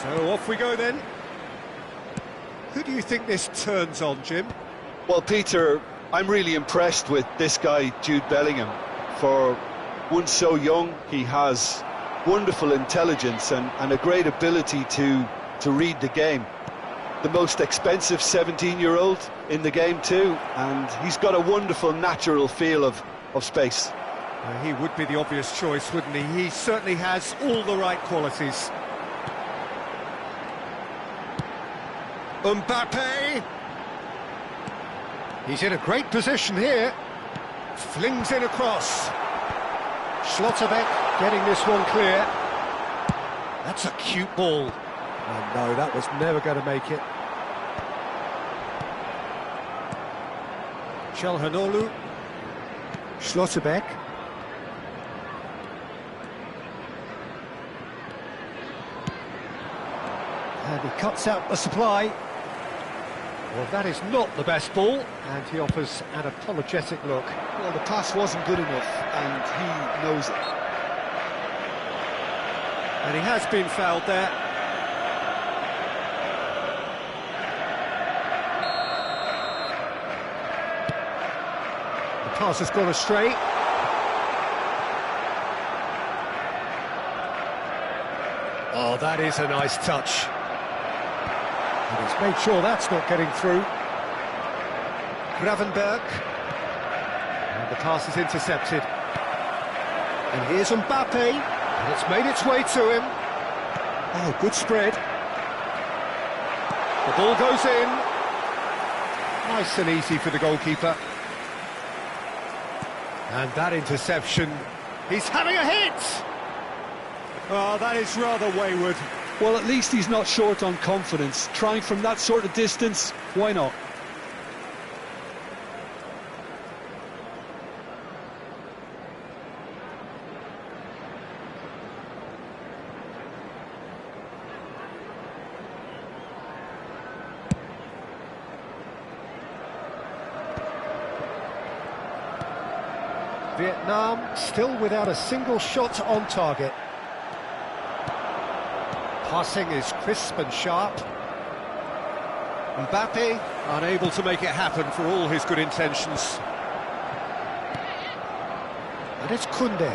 So off we go then. Who do you think this turns on, Jim? Well, Peter, I'm really impressed with this guy, Jude Bellingham. For one so young, he has wonderful intelligence and a great ability to read the game. The most expensive 17-year-old in the game too, and he's got a wonderful natural feel of space. He would be the obvious choice, wouldn't he? He certainly has all the right qualities. Mbappe! He's in a great position here. Flings in across. Schlotterbeck getting this one clear. That's a cute ball. Oh no, that was never going to make it. Calhanoglu. Schlotterbeck. And he cuts out the supply. Well, that is not the best ball, and he offers an apologetic look. Well, the pass wasn't good enough, and he knows it. And he has been fouled there. The pass has gone astray. Oh, that is a nice touch. And he's made sure that's not getting through. Gravenberg. And the pass is intercepted. And here's Mbappe. And it's made its way to him. Oh, good spread. The ball goes in. Nice and easy for the goalkeeper. And that interception. He's having a hit! Oh, that is rather wayward. Well, at least he's not short on confidence. Trying from that sort of distance, why not? Vietnam still without a single shot on target. Passing is crisp and sharp. Mbappe unable to make it happen for all his good intentions. And it's Koundé.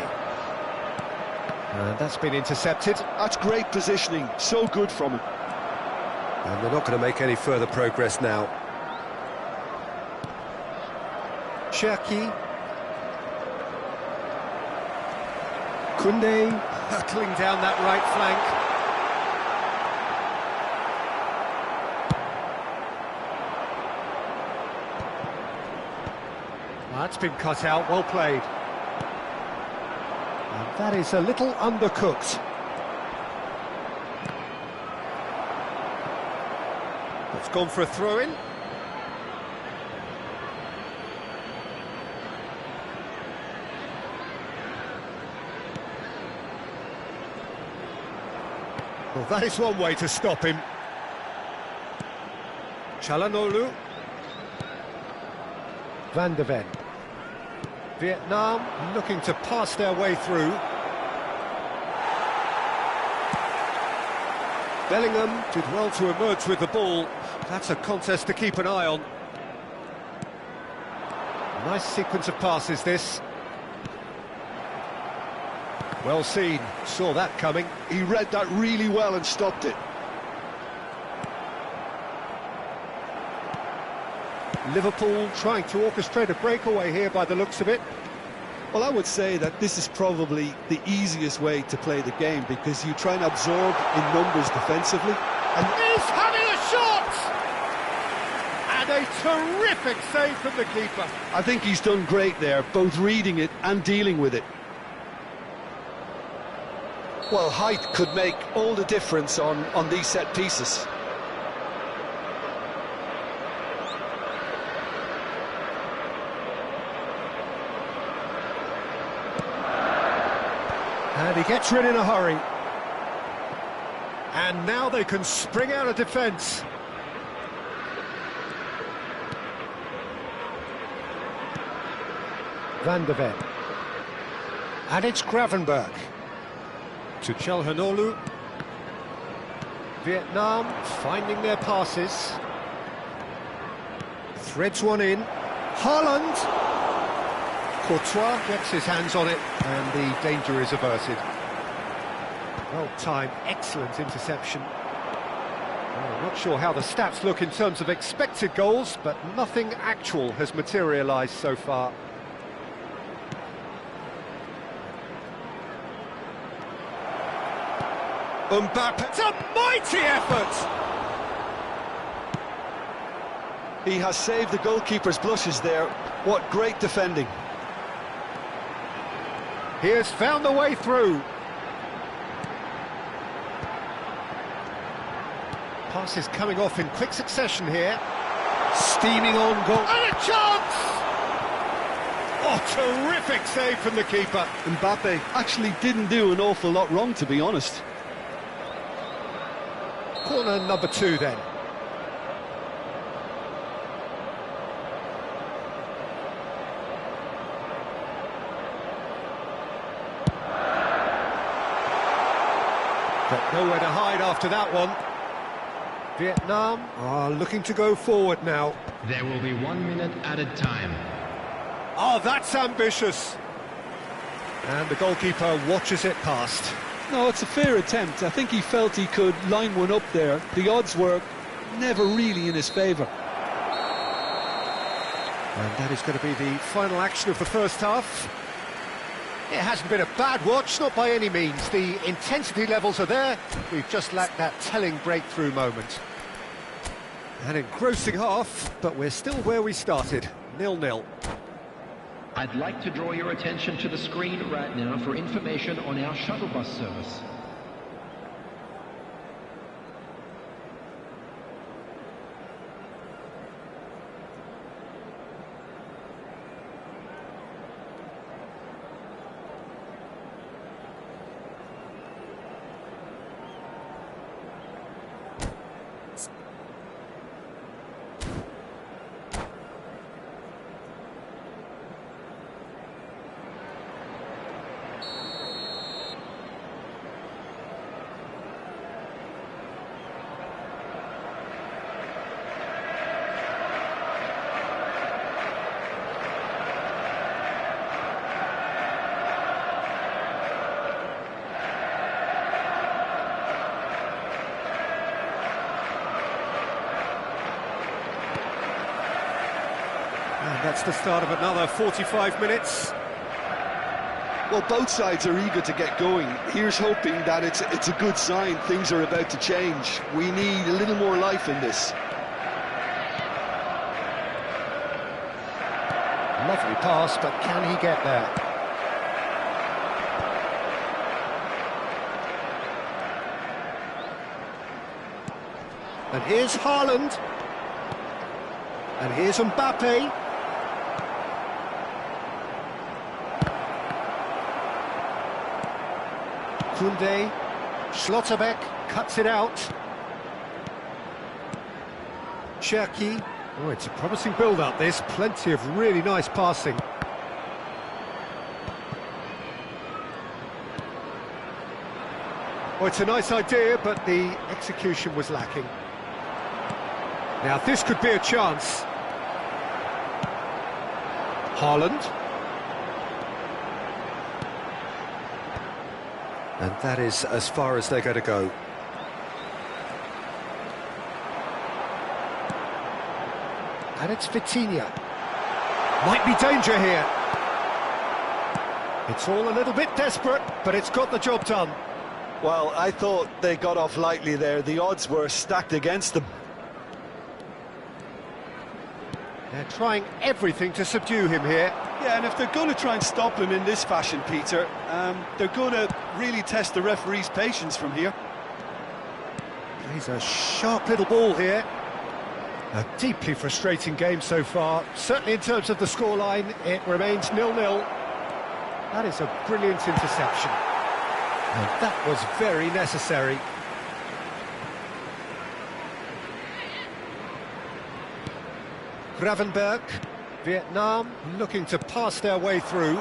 And that's been intercepted. That's great positioning, so good from him. And they're not going to make any further progress now. Cherki. Koundé hurtling down that right flank. That's been cut out, well played. And that is a little undercooked. It's gone for a throw-in. Well, that is one way to stop him. Calhanoglu. Van de Ven. Vietnam looking to pass their way through. Bellingham did well to emerge with the ball. That's a contest to keep an eye on. Nice sequence of passes, this. Well seen, saw that coming. He read that really well and stopped it. Liverpool trying to orchestrate a breakaway here by the looks of it. Well, I would say that this is probably the easiest way to play the game, because you try and absorb in numbers defensively. And he's having a shot! And a terrific save from the keeper. I think he's done great there, both reading it and dealing with it. Well, height could make all the difference on these set pieces. And he gets rid in a hurry. And now they can spring out of defence. Van de Ven. And it's Gravenberg. To Calhanoglu. Vietnam finding their passes. Threads one in. Haaland! Courtois gets his hands on it, and the danger is averted. Well-timed, excellent interception. Well, I'm not sure how the stats look in terms of expected goals, but nothing actual has materialised so far. Mbappe, it's a mighty effort! He has saved the goalkeeper's blushes there. What great defending. He has found the way through. Passes coming off in quick succession here. Steaming on goal. And a chance! Oh, terrific save from the keeper. Mbappe actually didn't do an awful lot wrong, to be honest. Corner number 2 then. Got nowhere to hide after that one. Vietnam are looking to go forward now. There will be 1 minute added time. Oh, that's ambitious. And the goalkeeper watches it past. No, it's a fair attempt. I think he felt he could line one up there. The odds were never really in his favour. And that is going to be the final action of the first half. It hasn't been a bad watch, not by any means. The intensity levels are there. We've just lacked that telling breakthrough moment. An engrossing half, but we're still where we started, 0-0. I'd like to draw your attention to the screen right now for information on our shuttle bus service. And that's the start of another 45 minutes. Well, both sides are eager to get going. Here's hoping that it's a good sign. Things are about to change. We need a little more life in this. Lovely pass, but can he get there? And here's Haaland. And here's Mbappe. Koundé, Schlotterbeck cuts it out. Cherki. Oh, it's a promising build-up, this. Plenty of really nice passing. Oh, it's a nice idea, but the execution was lacking. Now, this could be a chance. Haaland. And that is as far as they're going to go. And it's Vitinha. Might be danger here. It's all a little bit desperate, but it's got the job done. Well, I thought they got off lightly there. The odds were stacked against them. They're trying everything to subdue him here. Yeah, and if they're going to try and stop him in this fashion, Peter, they're going to really test the referee's patience from here. He's a sharp little ball here. A deeply frustrating game so far. Certainly in terms of the scoreline, it remains 0-0. That is a brilliant interception. And that was very necessary. Gravenberg, Vietnam looking to pass their way through.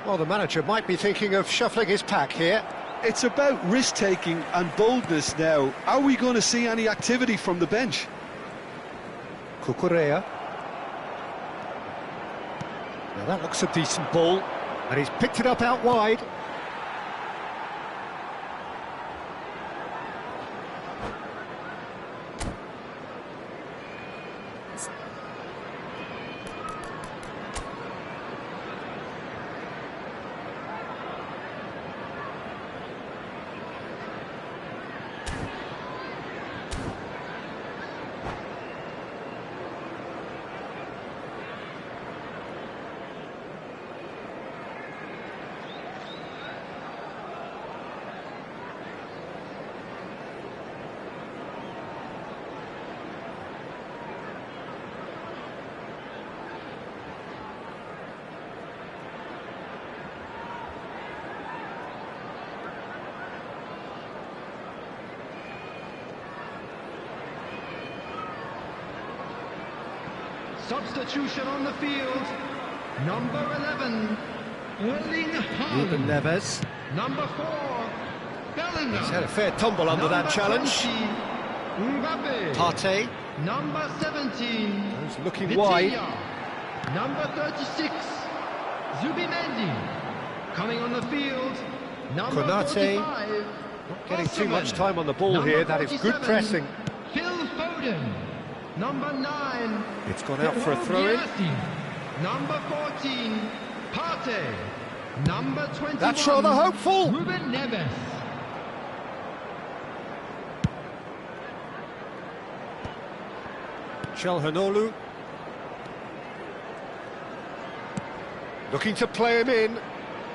Well, the manager might be thinking of shuffling his pack here. It's about risk-taking and boldness now. Are we going to see any activity from the bench? Cucurella. Now that looks a decent ball, and he's picked it up out wide. Substitution on the field. Number 11, Erling Ruben Haaland. Neves. Number 4, Bellingham. He's had a fair tumble under that challenge. 20, Mbappe. Partey. Number 17, He's looking Vitinha. wide. Number 36, Zubimendi. Coming on the field, number Konate. 45, Not getting too much Osimhen. time on the ball Number here. That is good 47, pressing. Phil Foden. Number 9, It's gone out for a throw-in. Number 14, Partey. Number 21, That's rather hopeful. Ruben Neves. Çalhanoğlu. Looking to play him in.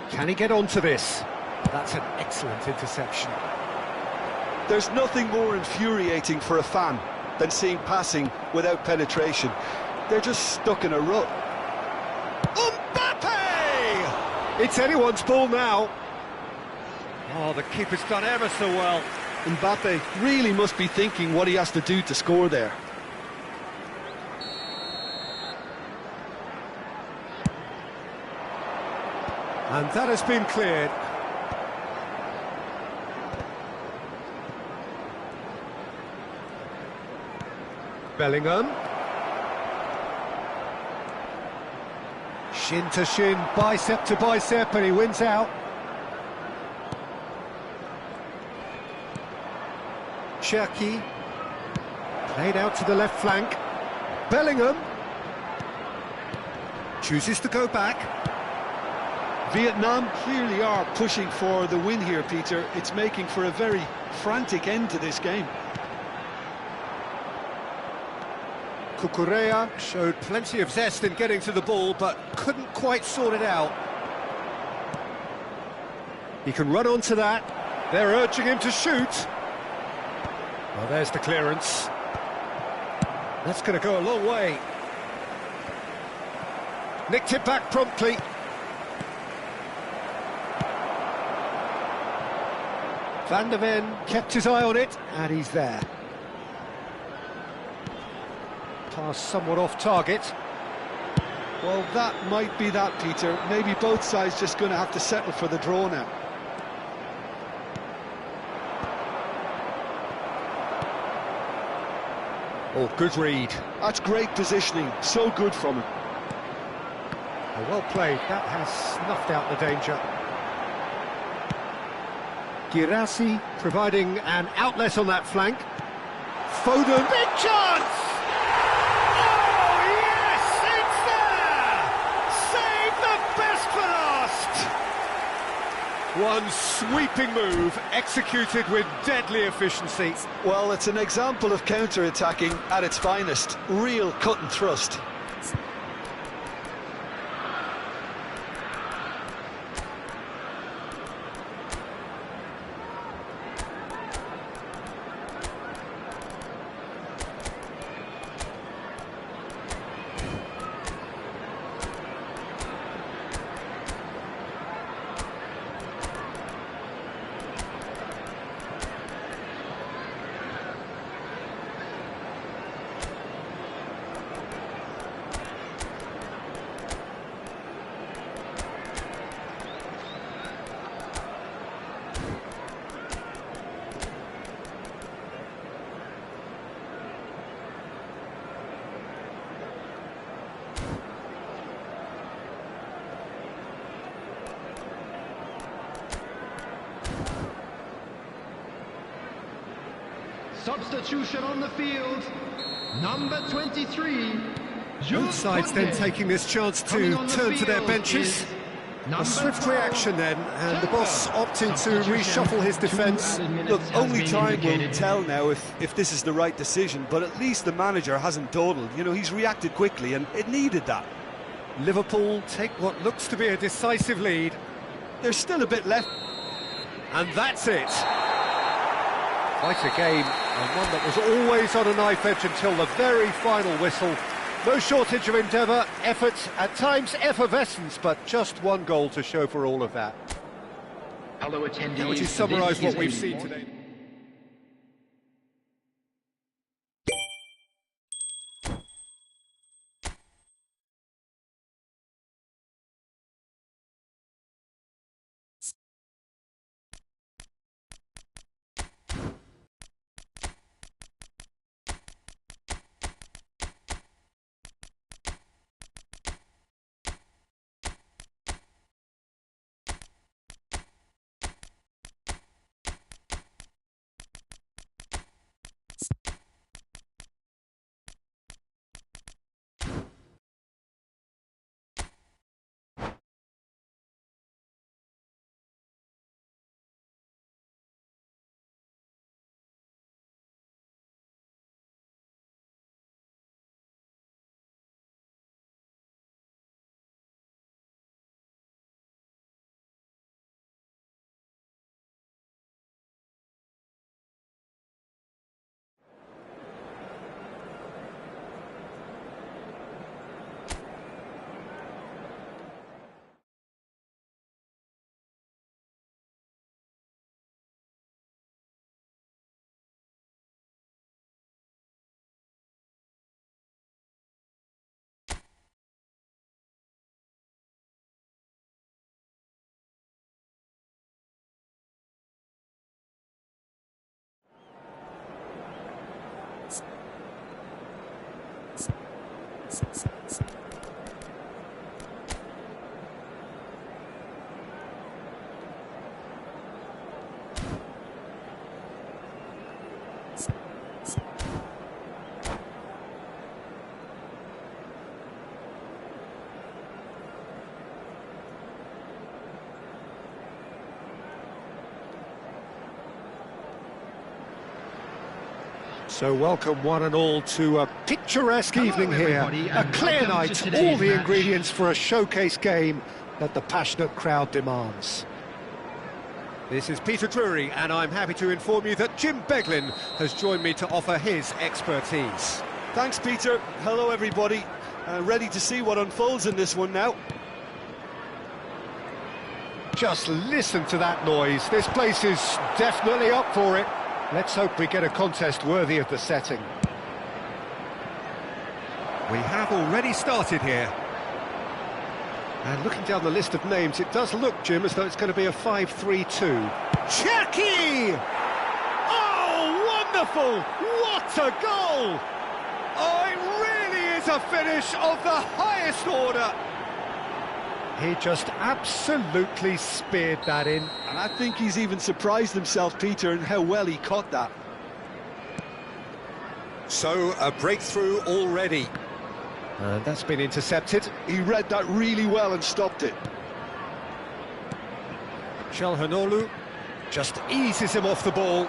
Can he get onto this? That's an excellent interception. There's nothing more infuriating for a fan than seeing passing without penetration. They're just stuck in a rut. Mbappe! It's anyone's ball now. Oh, the keeper's done ever so well. Mbappe really must be thinking what he has to do to score there. And that has been cleared. Bellingham. Shin to shin, bicep to bicep, and he wins out. Cherki. Played out to the left flank. Bellingham. Chooses to go back. Vietnam clearly are pushing for the win here, Peter. It's making for a very frantic end to this game. Cucurella showed plenty of zest in getting to the ball, but couldn't quite sort it out. He can run onto that. They're urging him to shoot. Well, there's the clearance. That's going to go a long way. Nicked it back promptly. Van der Ven kept his eye on it, and he's there. Pass somewhat off target. Well, that might be that, Peter. Maybe both sides just going to have to settle for the draw now. Oh, good read. That's great positioning. So good from him. Oh, well played. That has snuffed out the danger. Girassi providing an outlet on that flank. Foden, big chance! Oh, yes, it's there! Save the best for last! One sweeping move, executed with deadly efficiency. Well, it's an example of counter-attacking at its finest. Real cut and thrust. Substitution on the field. Number 23. Both sides then taking this chance to turn to their benches. A swift reaction then, and the boss opting to reshuffle his defence. Look, only time will tell now if this is the right decision, but at least the manager hasn't dawdled. You know, he's reacted quickly, and it needed that. Liverpool take what looks to be a decisive lead. There's still a bit left. And that's it. Quite a game, and one that was always on a knife edge until the very final whistle. No shortage of endeavour, effort, at times effervescence, but just one goal to show for all of that. Hello, attendees. Would you summarise what we've seen today? So welcome one and all to a picturesque evening here. A clear night, all the ingredients for a showcase game that the passionate crowd demands. This is Peter Drury, and I'm happy to inform you that Jim Beglin has joined me to offer his expertise. Thanks, Peter. Hello, everybody. Ready to see what unfolds in this one now. Just listen to that noise. This place is definitely up for it. Let's hope we get a contest worthy of the setting. We have already started here. And looking down the list of names, it does look, Jim, as though it's going to be a 5-3-2. Chucky! Oh, wonderful! What a goal! Oh, it really is a finish of the highest order. He just absolutely speared that in. And I think he's even surprised himself, Peter, in how well he caught that. So, a breakthrough already. And that's been intercepted. He read that really well and stopped it. Calhanoglu just eases him off the ball.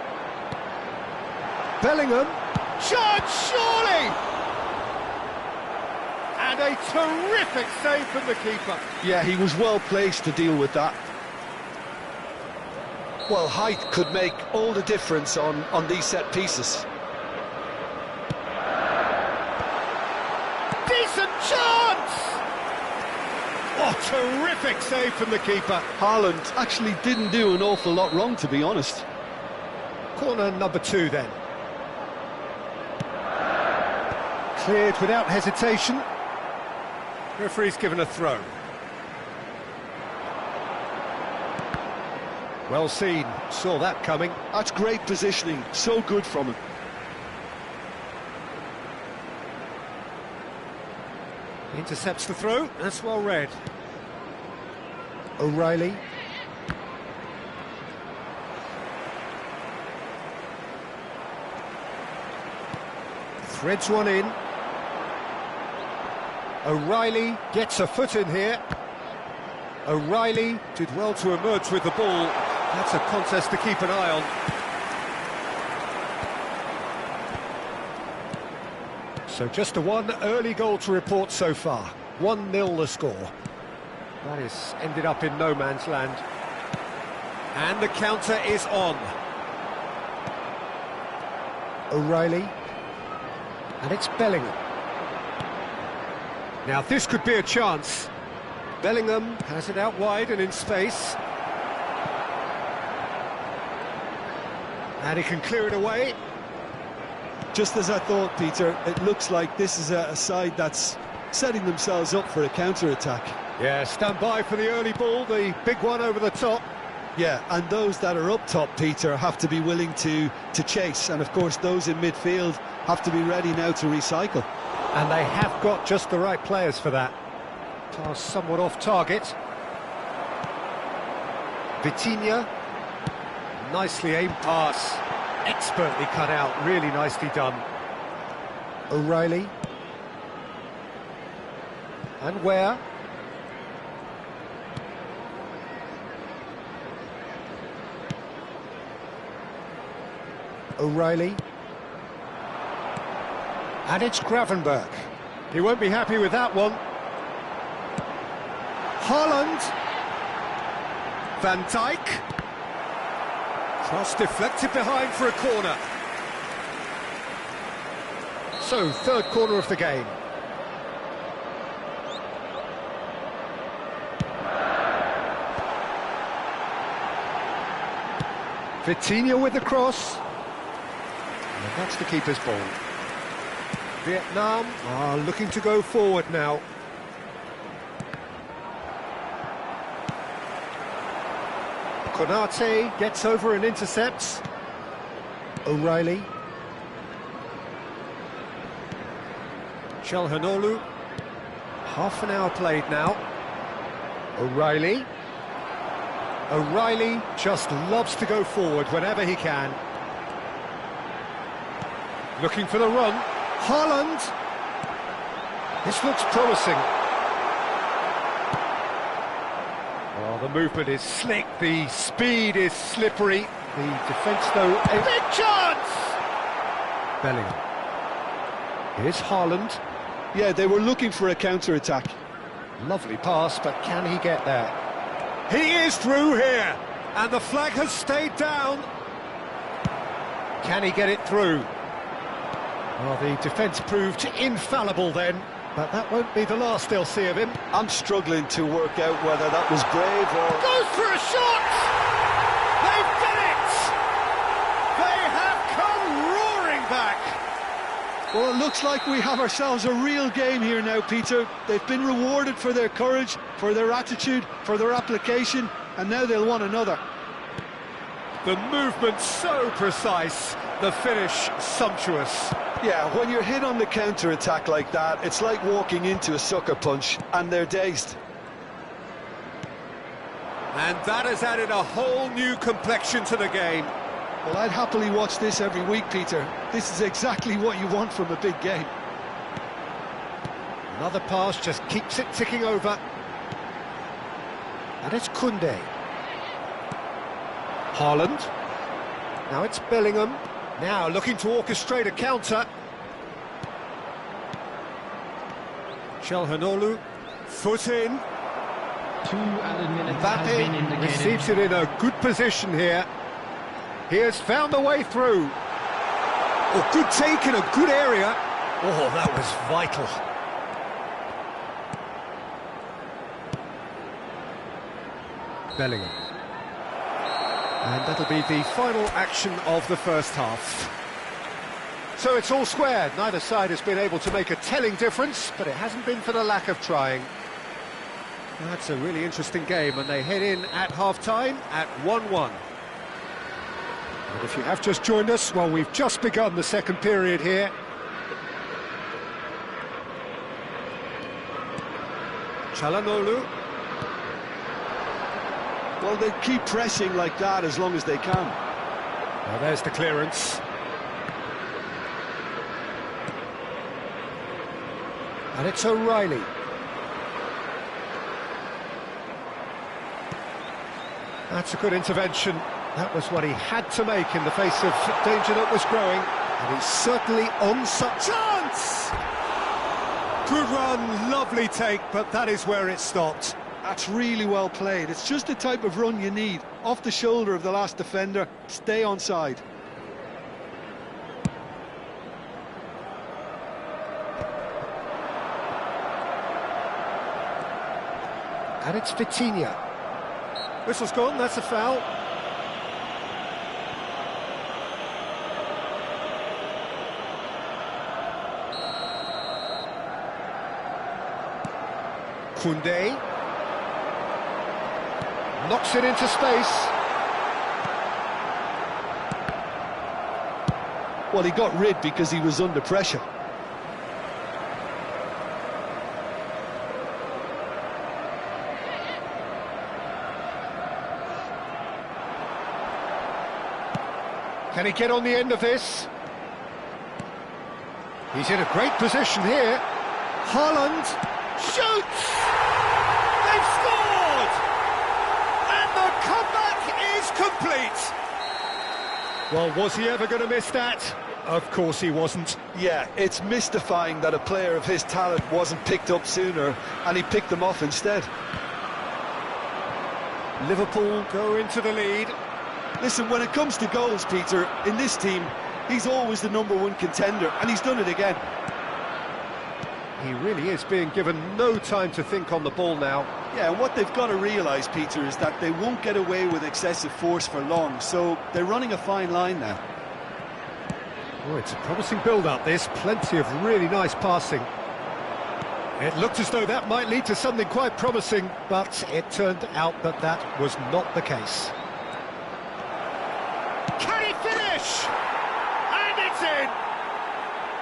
Bellingham, chance surely! And a terrific save from the keeper. Yeah, he was well placed to deal with that. Well, height could make all the difference on these set pieces. Decent chance! Oh, terrific save from the keeper. Haaland actually didn't do an awful lot wrong, to be honest. Corner number 2 then. Cleared without hesitation. Referee's given a throw. Well seen, saw that coming. That's great positioning, so good from him. Intercepts the throw, that's well read. O'Reilly. Threads one in. O'Reilly gets a foot in here. O'Reilly did well to emerge with the ball. That's a contest to keep an eye on. So just a one early goal to report so far. 1-0 the score. That is ended up in no man's land. And the counter is on. O'Reilly. And it's Bellingham. Now this could be a chance. Bellingham has it out wide and in space. And he can clear it away. Just as I thought, Peter, it looks like this is a side that's setting themselves up for a counter-attack. Yeah, stand by for the early ball, the big one over the top. Yeah, and those that are up top, Peter, have to be willing to chase. And, of course, those in midfield have to be ready now to recycle. And they have got just the right players for that. Pass somewhat off target. Vitinha. Nicely aimed pass. Expertly cut out, really nicely done. O'Reilly. And where? O'Reilly. And it's Gravenberch. He won't be happy with that one. Haaland. Van Dijk. Cross deflected behind for a corner. So, third corner of the game. Vitinha with the cross. And that's the keeper's ball. Vietnam are looking to go forward now. Konate gets over and intercepts. O'Reilly. Calhanoglu. Half an hour played now. O'Reilly. O'Reilly just loves to go forward whenever he can. Looking for the run. Haaland. This looks promising. Oh, the movement is slick, the speed is slippery. The defence, though, a big chance! Bellingham. Here's Haaland. Yeah, they were looking for a counter-attack. Lovely pass, but can he get there? He is through here, and the flag has stayed down. Can he get it through? Well, the defence proved infallible then, but that won't be the last they'll see of him. I'm struggling to work out whether that was brave or... Goes for a shot! They've done it! They have come roaring back! Well, it looks like we have ourselves a real game here now, Peter. They've been rewarded for their courage, for their attitude, for their application, and now they'll want another. The movement so precise, the finish sumptuous. Yeah, when you're hit on the counter-attack like that, it's like walking into a sucker punch, and they're dazed. And that has added a whole new complexion to the game. Well, I'd happily watch this every week, Peter. This is exactly what you want from a big game. Another pass just keeps it ticking over. And it's Koundé. Haaland. Now it's Bellingham. Now looking to orchestrate a counter. Calhanoglu. Foot in. 2 added minutes has been Mbappe indicated. receives it in a good position here. He has found the way through. Oh, good take in a good area. Oh, that was vital. Bellingham. And that'll be the final action of the first half. So it's all squared. Neither side has been able to make a telling difference, but it hasn't been for the lack of trying. That's a really interesting game, and they head in at half-time at 1-1. And if you have just joined us, well, we've just begun the second period here. Calhanoglu. Well, they keep pressing like that as long as they can. Now there's the clearance. And it's O'Reilly. That's a good intervention. That was what he had to make in the face of danger that was growing. And he's certainly on such chance! Good run, lovely take, but that is where it stopped. That's really well played. It's just the type of run you need. Off the shoulder of the last defender, stay onside. And it's Vitinha. Whistle's gone, that's a foul. Koundé knocks it into space. Well, he got rid because he was under pressure. Can he get on the end of this? He's in a great position here. Haaland shoots! They've scored! And the comeback is complete! Well, was he ever going to miss that? Of course he wasn't. Yeah, it's mystifying that a player of his talent wasn't picked up sooner, and he picked them off instead. Liverpool go into the lead. Listen, when it comes to goals, Peter, in this team, he's always the #1 contender, and he's done it again. He really is being given no time to think on the ball now. Yeah, and what they've got to realise, Peter, is that they won't get away with excessive force for long, so they're running a fine line now. Oh, it's a promising build-up, this. Plenty of really nice passing. It looked as though that might lead to something quite promising, but it turned out that that was not the case. Can he finish? And it's in!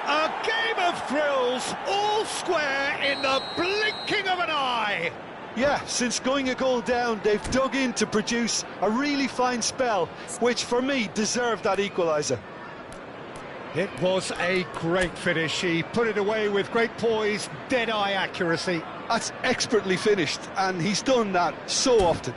A game of thrills, all square in the blinking of an eye! Yeah, since going a goal down, they've dug in to produce a really fine spell, which for me deserved that equaliser. It was a great finish. He put it away with great poise, dead-eye accuracy. That's expertly finished, and he's done that so often.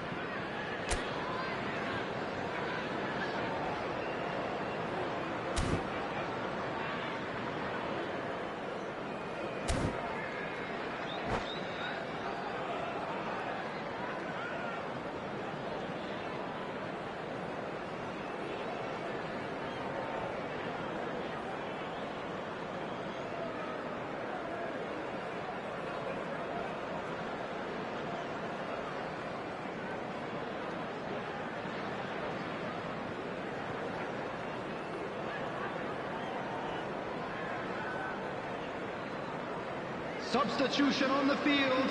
Substitution on the field.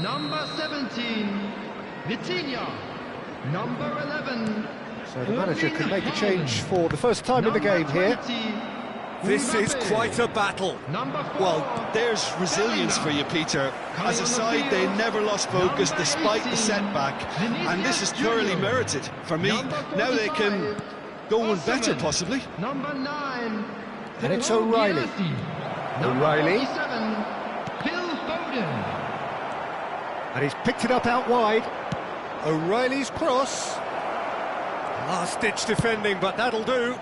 Number 17, Vitinha. Number 11. So the manager can make a change for the first time in the game here. This is quite a battle. Well, there's resilience for you, Peter. As a side, they never lost focus despite the setback, and this is thoroughly merited. For me, now they can go one better, possibly. Number 9. And it's O'Reilly. O'Reilly. And he's picked it up out wide. O'Reilly's cross. Last-ditch defending, but that'll do.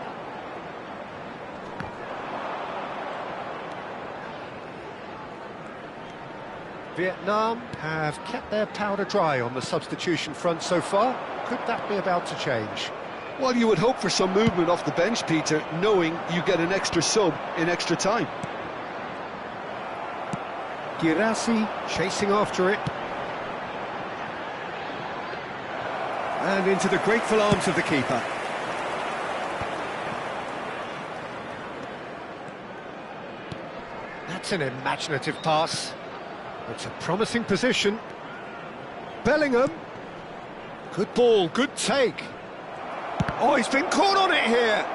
Vietnam have kept their powder dry on the substitution front so far. Could that be about to change? Well, you would hope for some movement off the bench, Peter, knowing you get an extra sub in extra time. Girassi chasing after it. And into the grateful arms of the keeper. That's an imaginative pass. It's a promising position. Bellingham. Good ball, good take. Oh, he's been caught on it here.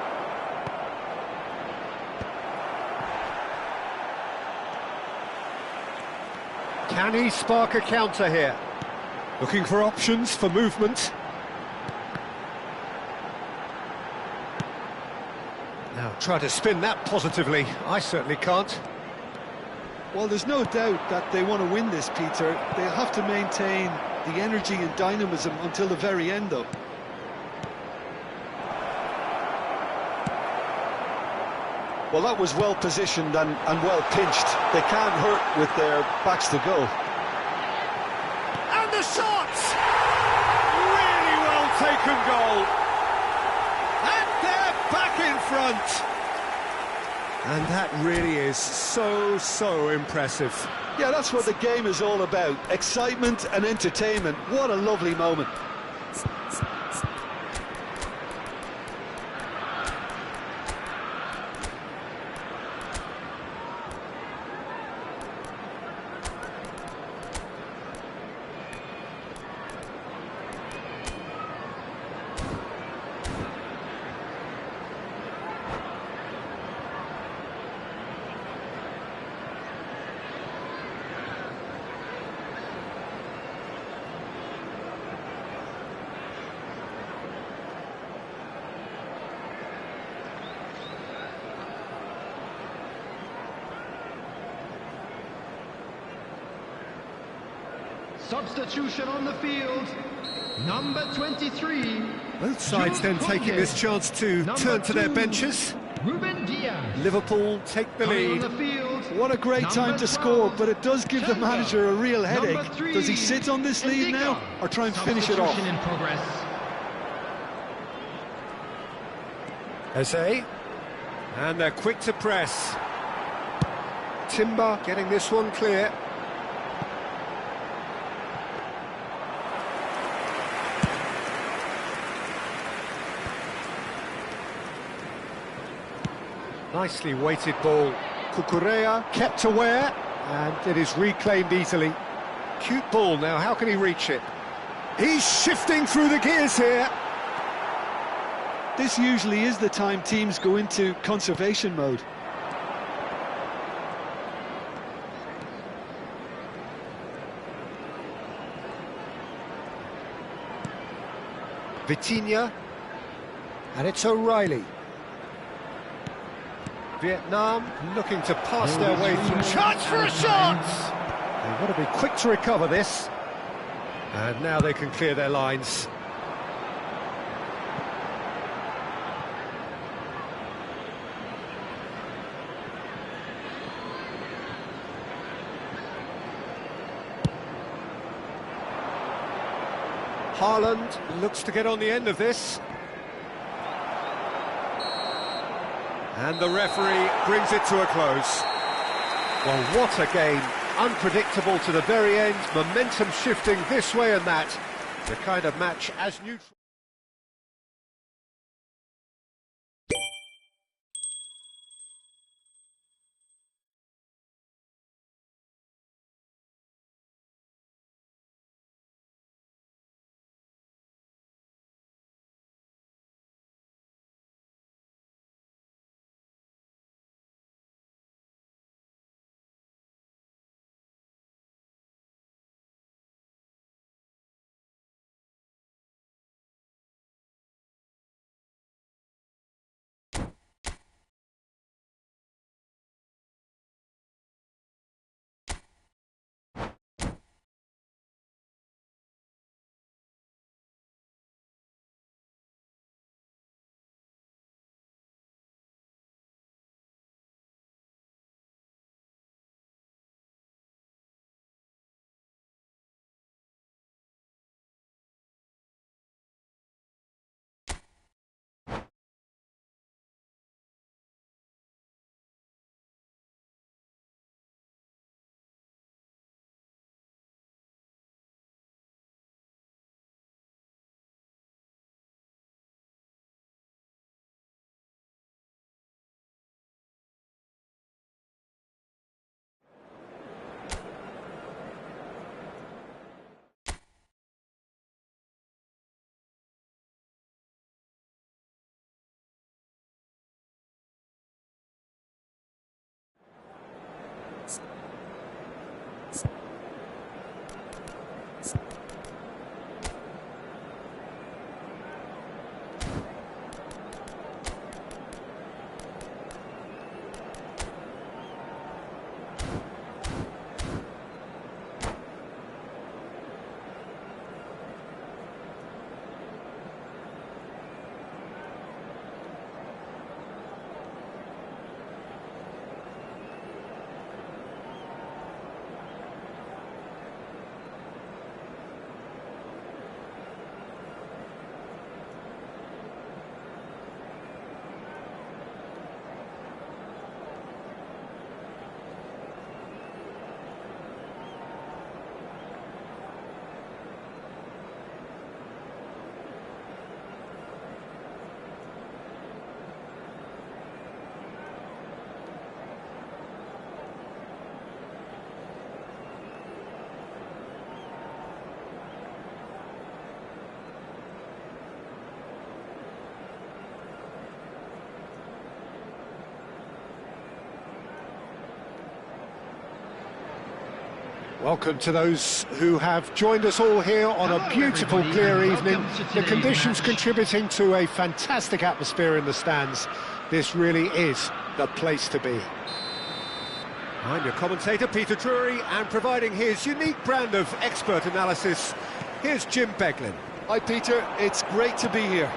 Can he spark a counter here? Looking for options for movement. Now try to spin that positively. I certainly can't. Well, there's no doubt that they want to win this, Peter. They'll have to maintain the energy and dynamism until the very end, though. Well, that was well positioned and well pinched. They can't hurt with their backs to goal. And the shot! Really well taken goal. And they're back in front. And that really is so impressive. Yeah, that's what the game is all about. Excitement and entertainment. What a lovely moment. Substitution on the field, number 23. Both sides then taking this chance to turn to their benches. Ruben Diaz. Liverpool take the Coming lead. on the field, What a great time to score, but it does give the manager a real headache. Number 3, Does he sit on this lead now, or try and finish it off? Substitution in progress. Eze. And they're quick to press. Timber getting this one clear. Nicely weighted ball. Cucurella kept aware, and it is reclaimed easily. Cute ball now, how can he reach it? He's shifting through the gears here. This usually is the time teams go into conservation mode. Vitinha. And it's O'Reilly. Vietnam looking to pass their way through. Chance for a shot! They want to be quick to recover this. And now they can clear their lines. Haaland looks to get on the end of this. And the referee brings it to a close. Well, what a game. Unpredictable to the very end. Momentum shifting this way and that. The kind of match as neutral. Welcome to those who have joined us all here on a beautiful, clear evening. The conditions contributing to a fantastic atmosphere in the stands. This really is the place to be. I'm your commentator, Peter Drury, and providing his unique brand of expert analysis, here's Jim Beglin. Hi, Peter. It's great to be here.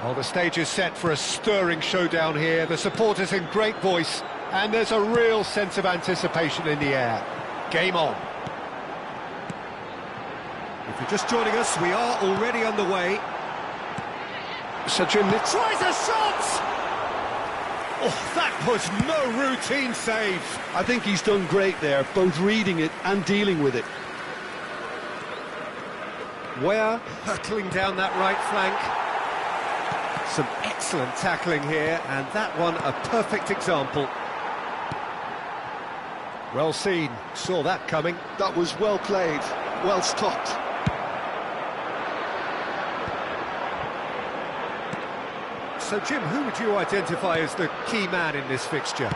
Well, the stage is set for a stirring showdown here. The supporters in great voice, and there's a real sense of anticipation in the air. Game on. If you're just joining us, we are already underway. Sajin tries a shot! Oh, that was no routine save. I think he's done great there, both reading it and dealing with it. Ware hurtling down that right flank. Some excellent tackling here, and that one a perfect example. Well seen, saw that coming. That was well played, well stopped. So, Jim, who would you identify as the key man in this fixture?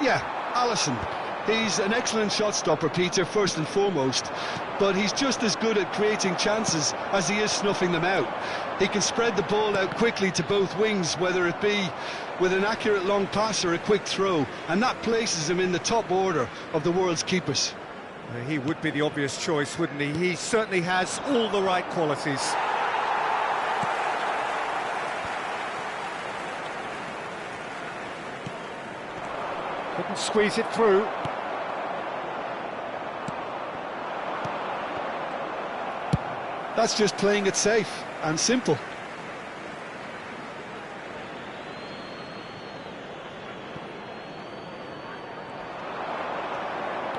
Yeah, Alisson. He's an excellent shot stopper, Peter, first and foremost, but he's just as good at creating chances as he is snuffing them out. He can spread the ball out quickly to both wings, whether it be with an accurate long pass or a quick throw, and that places him in the top order of the world's keepers. He would be the obvious choice, wouldn't he? He certainly has all the right qualities. Couldn't squeeze it through. That's just playing it safe and simple.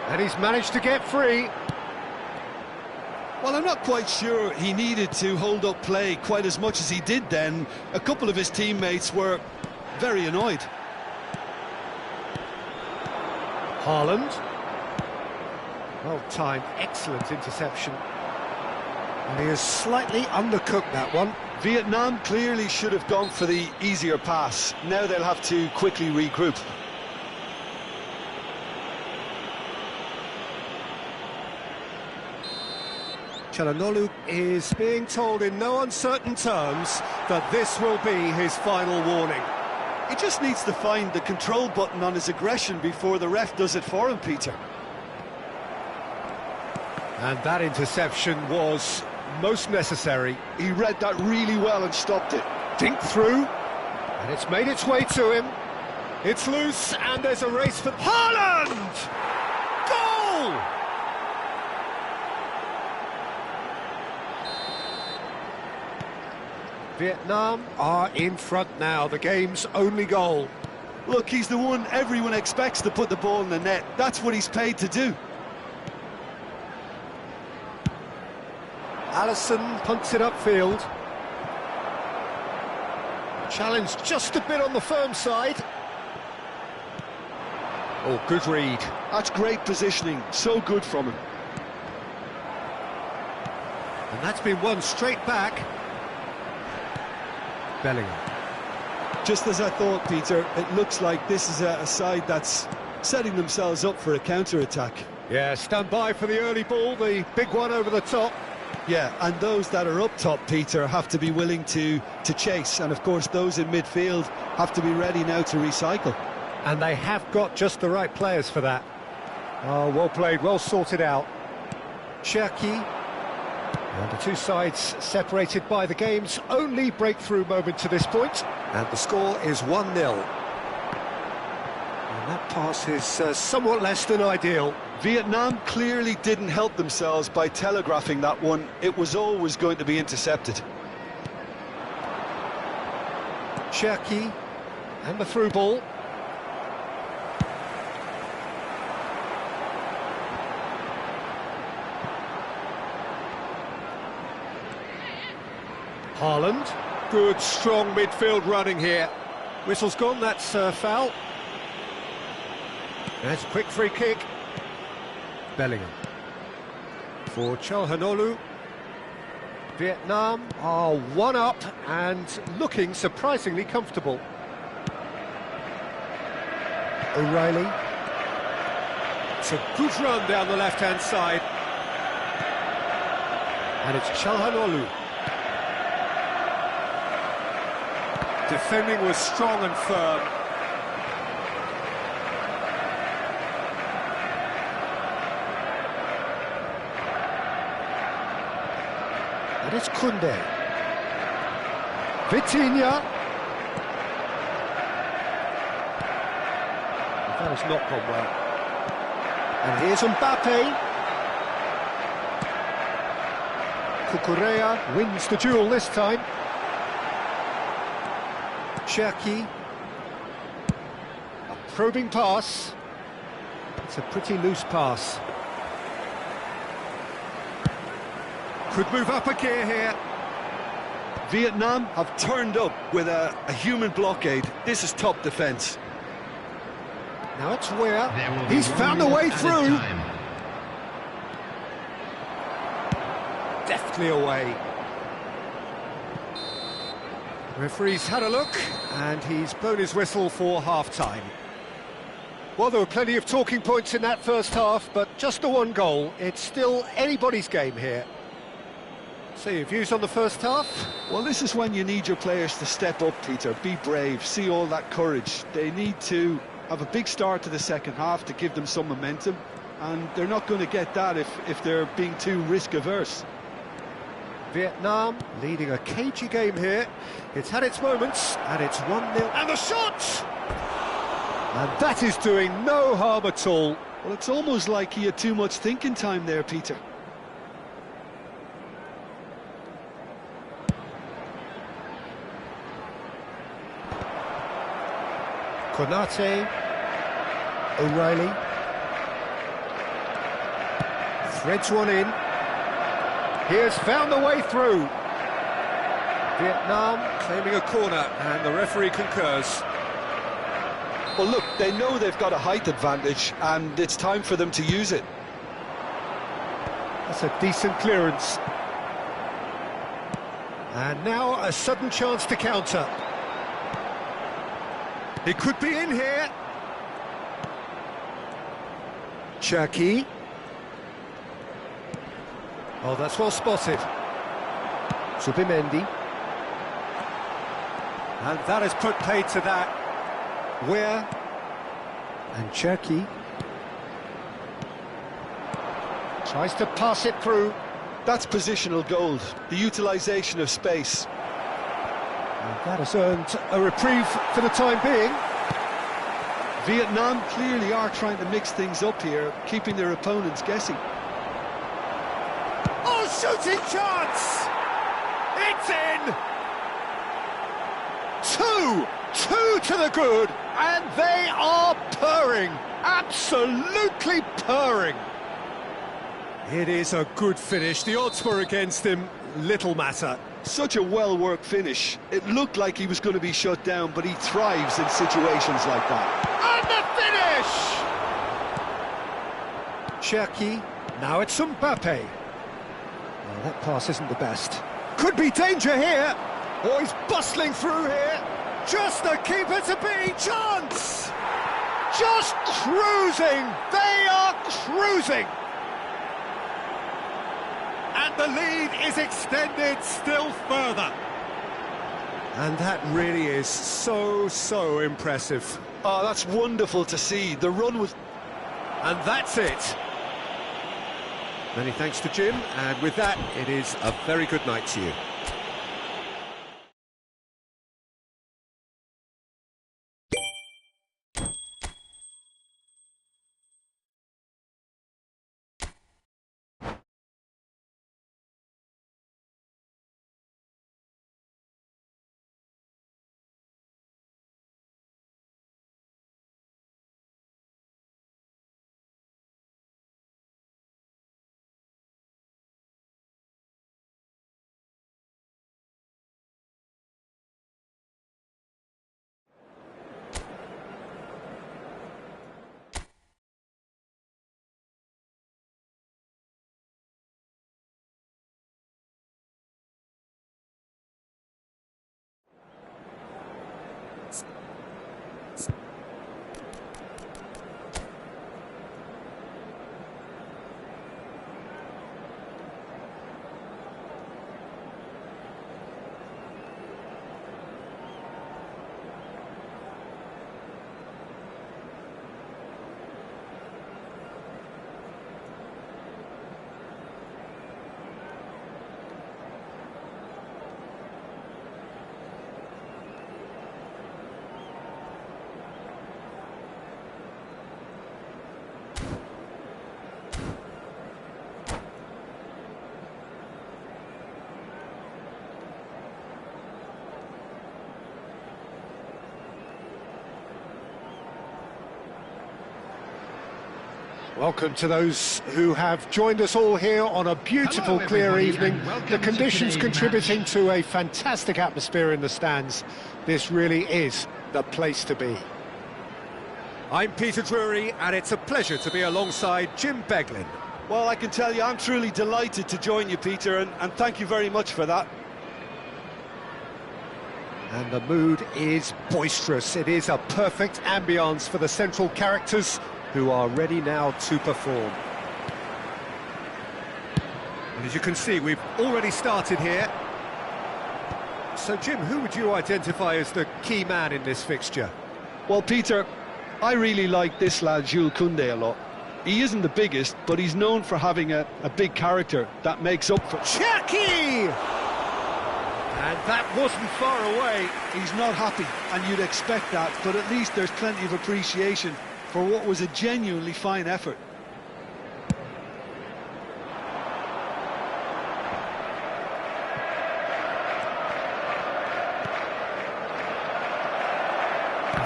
And he's managed to get free. Well, I'm not quite sure he needed to hold up play quite as much as he did then. A couple of his teammates were very annoyed. Haaland. Well timed, excellent interception. And he has slightly undercooked that one. Vietnam clearly should have gone for the easier pass. Now they'll have to quickly regroup. Calhanoglu is being told in no uncertain terms that this will be his final warning. He just needs to find the control button on his aggression before the ref does it for him, Peter. And that interception was most necessary. He read that really well and stopped it. Dinked through, and it's made its way to him. It's loose, and there's a race for Haaland! Goal! Vietnam are in front now, the game's only goal. Look, he's the one everyone expects to put the ball in the net. That's what he's paid to do. Alisson punts it upfield. Challenged just a bit on the firm side. Oh, good read. That's great positioning, so good from him. And that's been won straight back. Bellingham. Just as I thought, Peter, it looks like this is a side that's setting themselves up for a counter-attack. Yeah, stand by for the early ball, the big one over the top. Yeah, and those that are up top, Peter, have to be willing to chase. And, of course, those in midfield have to be ready now to recycle. And they have got just the right players for that. Oh, well played, well sorted out. Cherki. And the two sides separated by the game's only breakthrough moment to this point. And the score is 1-0. And that pass is somewhat less than ideal. Vietnam clearly didn't help themselves by telegraphing that one. It was always going to be intercepted. Cherki and the through ball. Haaland, good strong midfield running here. Whistle's gone, that's foul. That's a quick free kick. Bellingham. For Calhanoglu. Vietnam are one up and looking surprisingly comfortable. O'Reilly. It's a good run down the left-hand side. And it's Çalhanoğlu. Defending was strong and firm. And it's Kunde. Vitinha. That has not gone well. And here's Mbappe. Cucurella wins the duel this time. Cherki. A probing pass. It's a pretty loose pass. Could move up a gear here. Vietnam have turned up with a human blockade. This is top defence. Now it's where he's found a way through. Deftly away. Referee's had a look, and he's blown his whistle for half-time. Well, there were plenty of talking points in that first half, but just the one goal. It's still anybody's game here. So your views on the first half? Well, this is when you need your players to step up, Peter. Be brave, see all that courage. They need to have a big start to the second half to give them some momentum, and they're not going to get that if they're being too risk-averse. Vietnam leading a cagey game here. It's had its moments, and it's 1-0. And the shot! And that is doing no harm at all. Well, it's almost like he had too much thinking time there, Peter. Konate, O'Reilly, threads one in. He has found the way through. Vietnam claiming a corner, and the referee concurs. Well, look, they know they've got a height advantage, and it's time for them to use it. That's a decent clearance. And now a sudden chance to counter. He could be in here. Cherki. Oh, that's well spotted. Subimendi. And that has put paid to that. Where? And Cherki. Tries to pass it through. That's positional gold, the utilisation of space. And that has earned a reprieve for the time being. Vietnam clearly are trying to mix things up here, keeping their opponents guessing. Oh, shooting chance! It's in! Two to the good, and they are purring, absolutely purring. It is a good finish. The odds were against him, little matter. Such a well-worked finish. It looked like he was going to be shut down, but he thrives in situations like that. And the finish! Cherki, now it's Mbappe. Well, that pass isn't the best. Could be danger here. Oh, he's bustling through here. Just the keeper to be. Chance! Just cruising. They are cruising. And the lead is extended still further. And that really is so impressive. Oh, that's wonderful to see. The run was... And that's it. Many thanks to Jim, and with that, it is a very good night to you. Welcome to those who have joined us all here on a beautiful, Hello, clear everybody, evening. and welcome The to conditions today's contributing match. to a fantastic atmosphere in the stands. This really is the place to be. I'm Peter Drury, and it's a pleasure to be alongside Jim Beglin. Well, I can tell you, I'm truly delighted to join you, Peter, and thank you very much for that. And the mood is boisterous. It is a perfect ambience for the central characters who are ready now to perform. And as you can see, we've already started here. So, Jim, who would you identify as the key man in this fixture? Well, Peter, I really like this lad, Jules Koundé, a lot. He isn't the biggest, but he's known for having a big character that makes up for... Cherki! And that wasn't far away. He's not happy, and you'd expect that, but at least there's plenty of appreciation for what was a genuinely fine effort.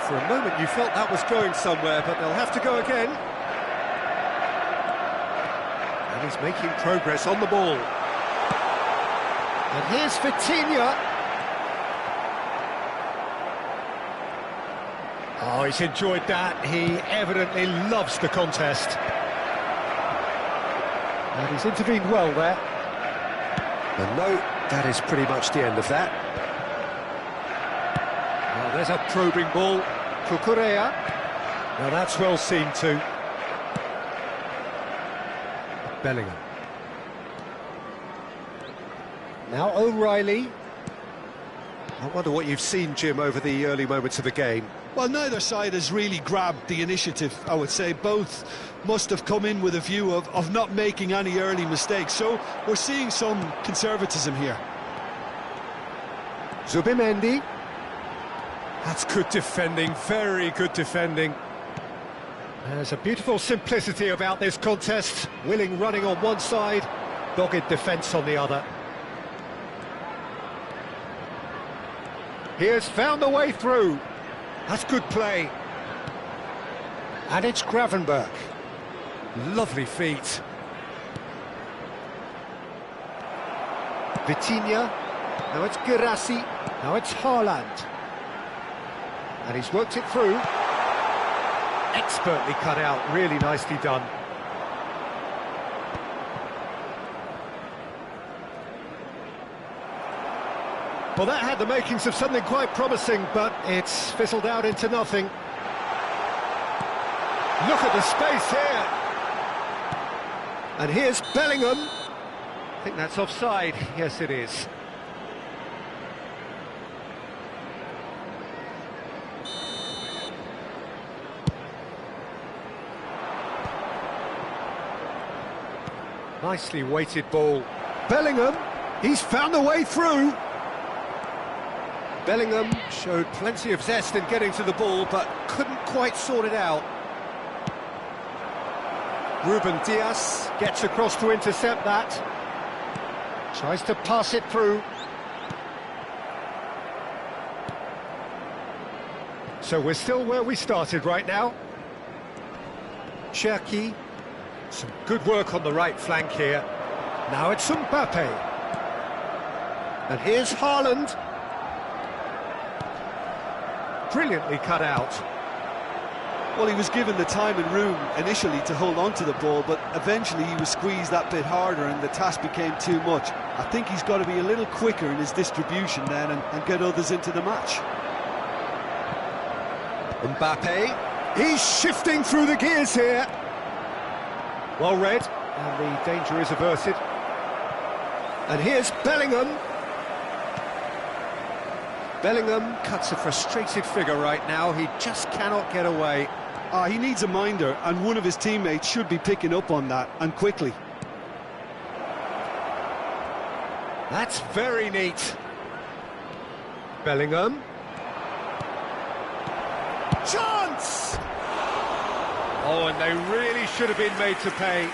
For a moment you felt that was going somewhere, but they'll have to go again. And he's making progress on the ball. And here's Vitinha. Oh, he's enjoyed that. He evidently loves the contest. And he's intervened well there. And no, that is pretty much the end of that. Well, there's a probing ball. Cucurella. Now that's well seen too. Bellingham. Now O'Reilly. I wonder what you've seen, Jim, over the early moments of the game. Well, neither side has really grabbed the initiative, I would say. Both must have come in with a view of not making any early mistakes. So we're seeing some conservatism here. Zubimendi. That's good defending, very good defending. There's a beautiful simplicity about this contest. Willing running on one side, dogged defence on the other. He has found a way through. That's good play. And it's Gravenberch. Lovely feet. Vitinha. Now it's Girassi. Now it's Haaland. And he's worked it through. Expertly cut out, really nicely done. Well, that had the makings of something quite promising, but it's fizzled out into nothing. Look at the space here. And here's Bellingham. I think that's offside. Yes, it is. Nicely weighted ball. Bellingham, he's found a way through. Bellingham showed plenty of zest in getting to the ball, but couldn't quite sort it out. Ruben Dias gets across to intercept that. Tries to pass it through. So we're still where we started right now. Cherki. Some good work on the right flank here. Now it's Mbappe. And here's Haaland. Brilliantly cut out. Well, he was given the time and room initially to hold on to the ball, but eventually he was squeezed that bit harder and the task became too much. I think he's got to be a little quicker in his distribution then and get others into the match. Mbappe, he's shifting through the gears here. Well read, and the danger is averted. And here's Bellingham. Bellingham cuts a frustrated figure right now. He just cannot get away. He needs a minder, and one of his teammates should be picking up on that, and quickly. That's very neat. Bellingham. Chance! Oh, and they really should have been made to pay.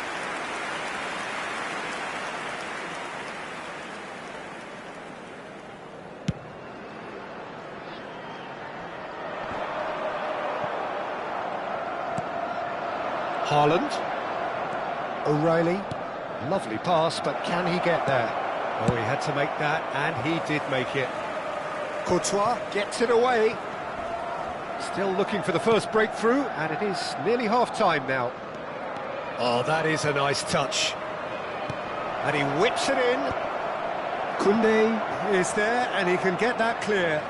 Haaland. O'Reilly. Lovely pass, but can he get there? Oh, he had to make that, and he did make it. Courtois gets it away. Still looking for the first breakthrough, and it is nearly half-time now. Oh, that is a nice touch. And he whips it in. Koundé is there, and he can get that clear.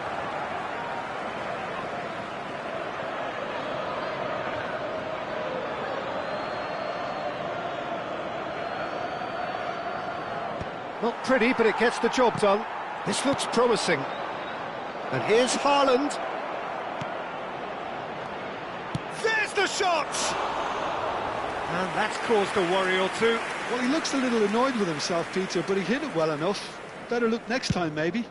Not pretty, but it gets the job done. This looks promising. And here's Haaland. There's the shot! And that's caused a worry or two. Well, he looks a little annoyed with himself, Peter, but he hit it well enough. Better look next time, maybe.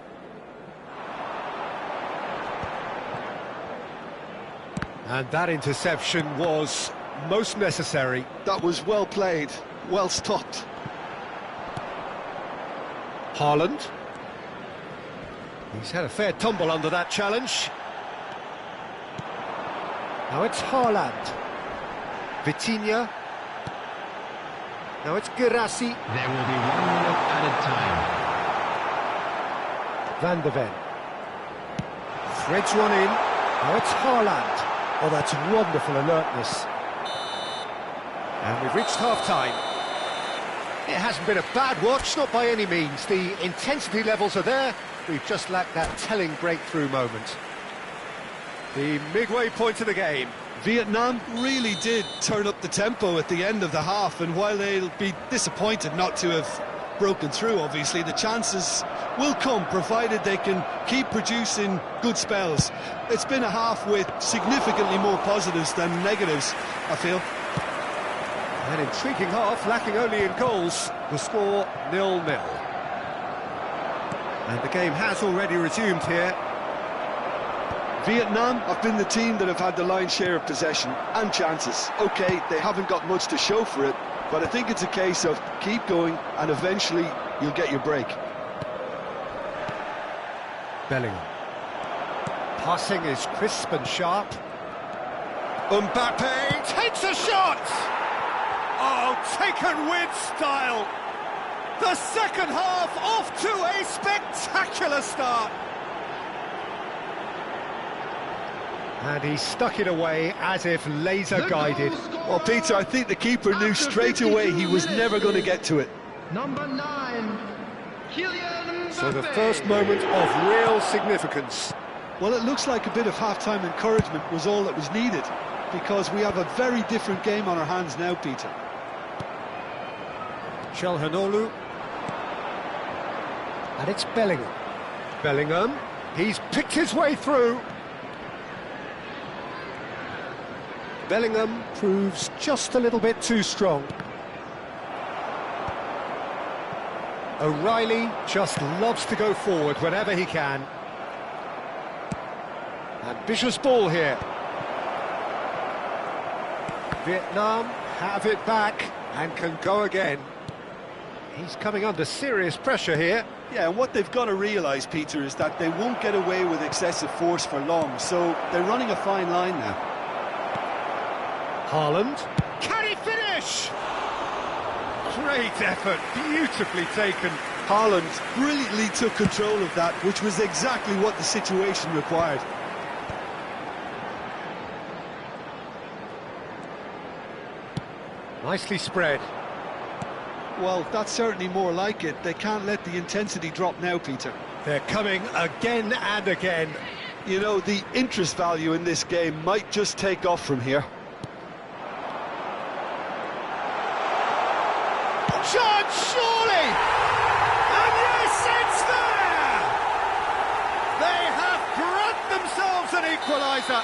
And that interception was most necessary. That was well played, well stopped. Haaland. He's had a fair tumble under that challenge. Now it's Haaland. Vitinha. Now it's Girassi. There will be 1 minute added time. Van de Ven. Threads one in. Now it's Haaland. Oh, that's wonderful alertness. And we've reached half-time. It hasn't been a bad watch, not by any means. The intensity levels are there. We've just lacked that telling breakthrough moment. The midway point of the game. Vietnam really did turn up the tempo at the end of the half, and while they'll be disappointed not to have broken through, obviously, the chances will come, provided they can keep producing good spells. It's been a half with significantly more positives than negatives, I feel. An intriguing half, lacking only in goals. The score 0-0. And the game has already resumed here. Vietnam have been the team that have had the lion's share of possession and chances. OK, they haven't got much to show for it, but I think it's a case of keep going and eventually you'll get your break. Bellingham. Passing is crisp and sharp. Mbappe takes a shot! Oh, taken with style! The second half off to a spectacular start! And he stuck it away as if laser-guided. Well, Peter, I think the keeper knew straight away he was never going to get to it. Number 9, Kylian Mbappe. So the first moment of real significance. Well, it looks like a bit of half-time encouragement was all that was needed, because we have a very different game on our hands now, Peter. Çalhanoğlu. And it's Bellingham. Bellingham, he's picked his way through. Bellingham proves just a little bit too strong. O'Reilly just loves to go forward whenever he can. Ambitious ball here. Vietnam have it back and can go again. He's coming under serious pressure here. Yeah, and what they've got to realise, Peter, is that they won't get away with excessive force for long, so they're running a fine line now. Haaland. Can he finish? Great effort, beautifully taken. Haaland brilliantly took control of that, which was exactly what the situation required. Nicely spread. Well, that's certainly more like it. They can't let the intensity drop now, Peter. They're coming again and again. You know, the interest value in this game might just take off from here. Chance, surely! And yes, it's there! They have grabbed themselves an equaliser.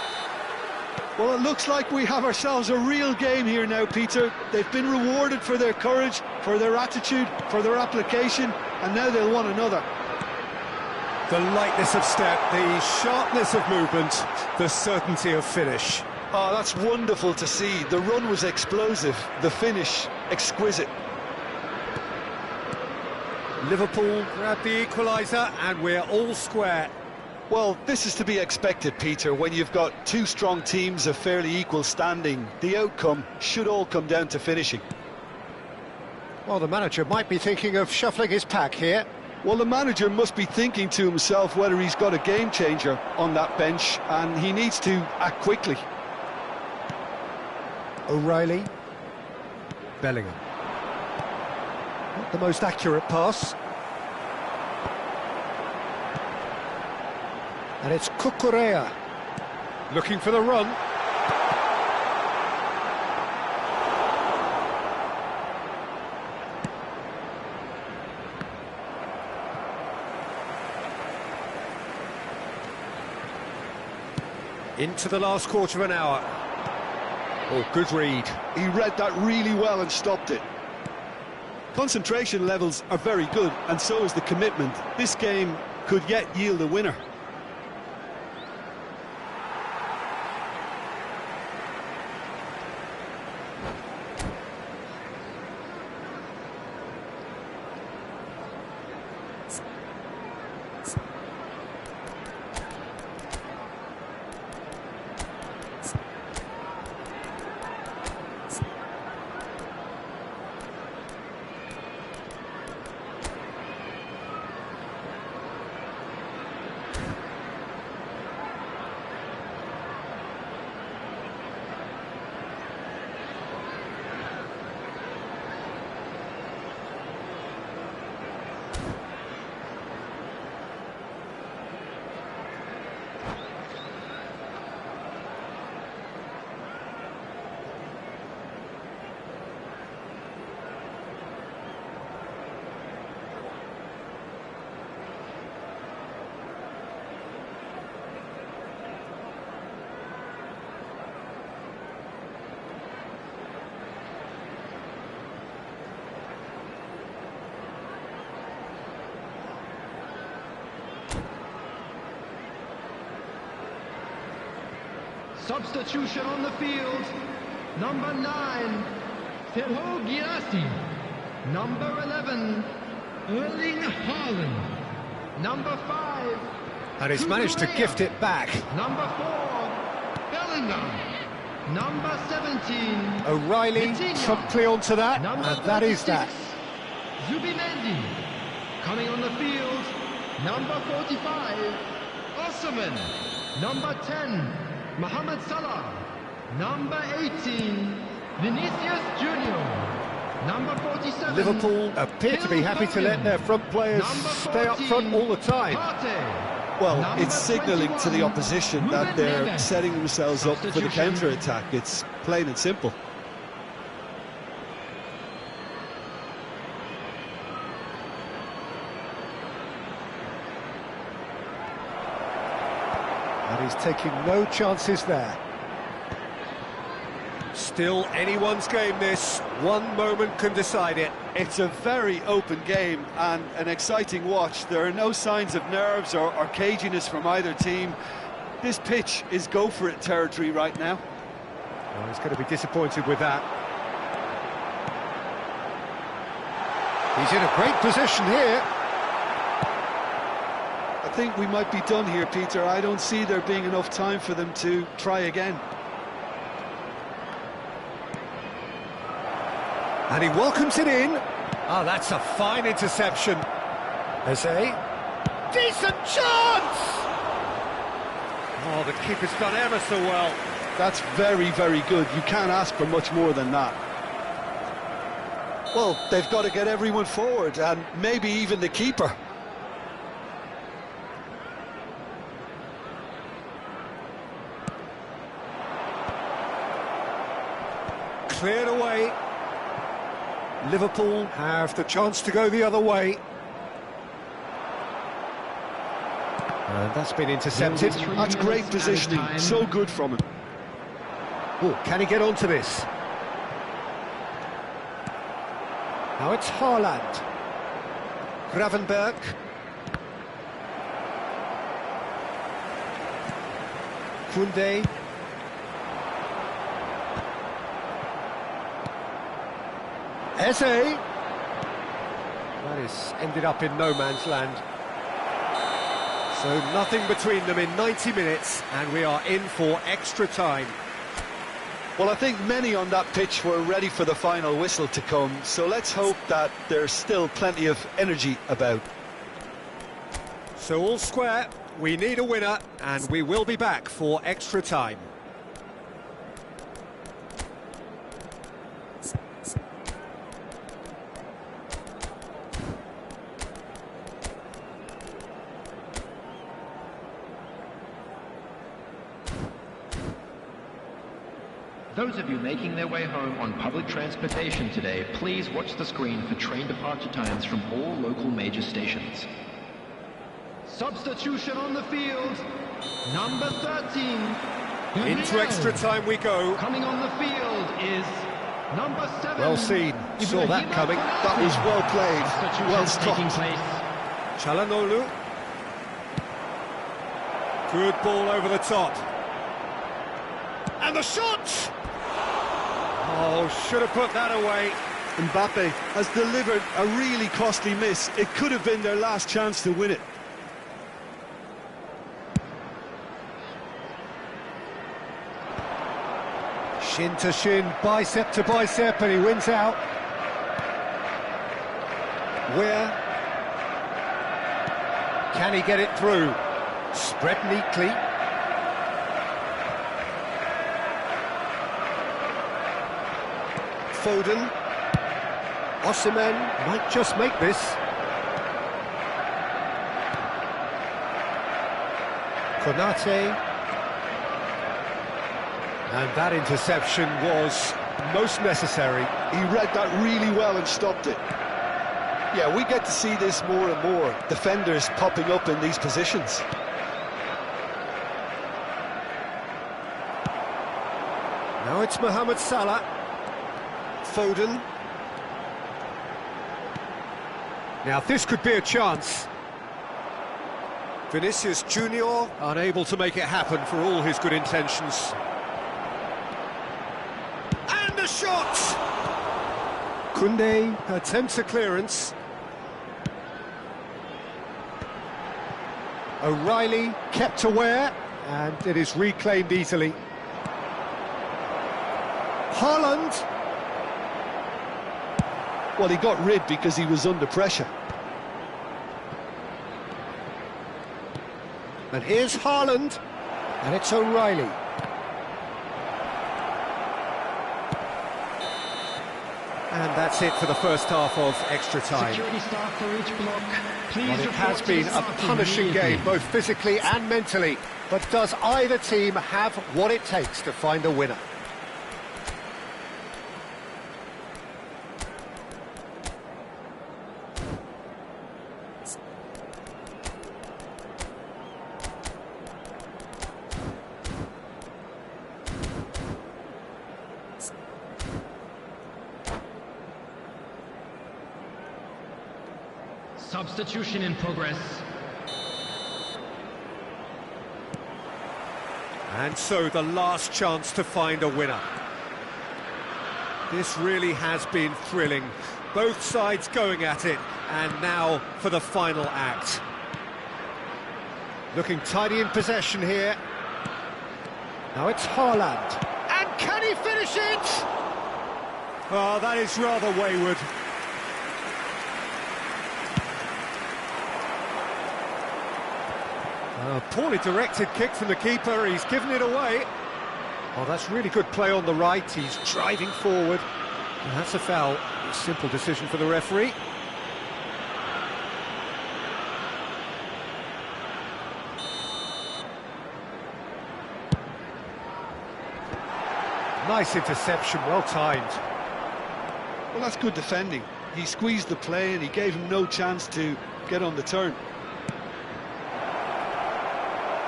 Well, it looks like we have ourselves a real game here now, Peter. They've been rewarded for their courage, for their attitude, for their application, and now they'll want another. The lightness of step, the sharpness of movement, the certainty of finish. Oh, that's wonderful to see. The run was explosive, the finish exquisite. Liverpool grab the equaliser and we're all square. Well, this is to be expected, Peter, when you've got two strong teams of fairly equal standing. The outcome should all come down to finishing. Well, the manager might be thinking of shuffling his pack here. Well, the manager must be thinking to himself whether he's got a game changer on that bench, and he needs to act quickly. O'Reilly. Bellingham. Not the most accurate pass. And it's Cucurella. Looking for the run. Into the last quarter of an hour. Oh, good read. He read that really well and stopped it. Concentration levels are very good, and so is the commitment. This game could yet yield a winner. Substitution on the field. Number 9, Ferho Girassi. Number 11, Erling Haaland. Number 5, And he's managed to gift it back. Number 4, Bellingham. Number 17, O'Reilly Vitinha. promptly onto that, Number and that is 36, that. Zubimendi. Coming on the field, number 45, Osman. Number 10, Mohamed Salah. Number 18, Vinicius Junior. Number 47, Liverpool appear to be happy to let their front players stay up front all the time. Well, Number it's signalling to the 21, opposition that Ruben they're Neves. setting themselves up for the Substitution. counter-attack. It's plain and simple. And he's taking no chances there. Still anyone's game this. One moment can decide it. It's a very open game and an exciting watch. There are no signs of nerves or caginess from either team. This pitch is go-for-it territory right now. Oh, he's going to be disappointed with that. He's in a great position here. I think we might be done here, Peter. I don't see there being enough time for them to try again. And he welcomes it in. Oh, that's a fine interception. There's a decent chance! Oh, the keeper's done ever so well. That's very, very good. You can't ask for much more than that. Well, they've got to get everyone forward, and maybe even the keeper. Cleared away. Liverpool have the chance to go the other way. And that's been intercepted. That's great positioning. So good from him. Oh, can he get onto this? Now it's Haaland. Gravenberg. Koundé. Eze. That is ended up in no man's land. So nothing between them in 90 minutes, and we are in for extra time. Well, I think many on that pitch were ready for the final whistle to come, so let's hope that there's still plenty of energy about. So all square, we need a winner, and we will be back for extra time. Those of you making their way home on public transportation today, please watch the screen for train departure times from all local major stations. Substitution on the field, number 13. Into extra time we go. Coming on the field is number 7. Well seen, saw that coming. That was well played, well taking stopped. place. Çalhanoğlu. Good ball over the top. And the shot! Oh, should have put that away. Mbappe has delivered a really costly miss. It could have been their last chance to win it. Shin to shin, bicep to bicep, and he wins out. Where? Can he get it through? Spread neatly. Foden. Osimhen might just make this. Konate. And that interception was most necessary. He read that really well and stopped it. Yeah, we get to see this more and more. Defenders popping up in these positions. Now it's Mohamed Salah. Foden. Now this could be a chance. Vinicius Junior unable to make it happen for all his good intentions. And a shot! Koundé attempts a clearance. O'Reilly kept aware, and it is reclaimed easily. Haaland. Well, he got rid because he was under pressure. And here's Haaland, and it's O'Reilly. And that's it for the first half of extra time. Security staff for each block. Please Well, it report has to been the a staff punishing immediately. game, both physically and mentally. But does either team have what it takes to find a winner? Substitution in progress. And so the last chance to find a winner. This really has been thrilling. Both sides going at it, and now for the final act. Looking tidy in possession here. Now it's Haaland. And can he finish it? Oh, that is rather wayward. A poorly directed kick from the keeper, he's given it away. Oh, that's really good play on the right, he's driving forward. And that's a foul, a simple decision for the referee. Nice interception, well timed. Well, that's good defending. He squeezed the play and he gave him no chance to get on the turn.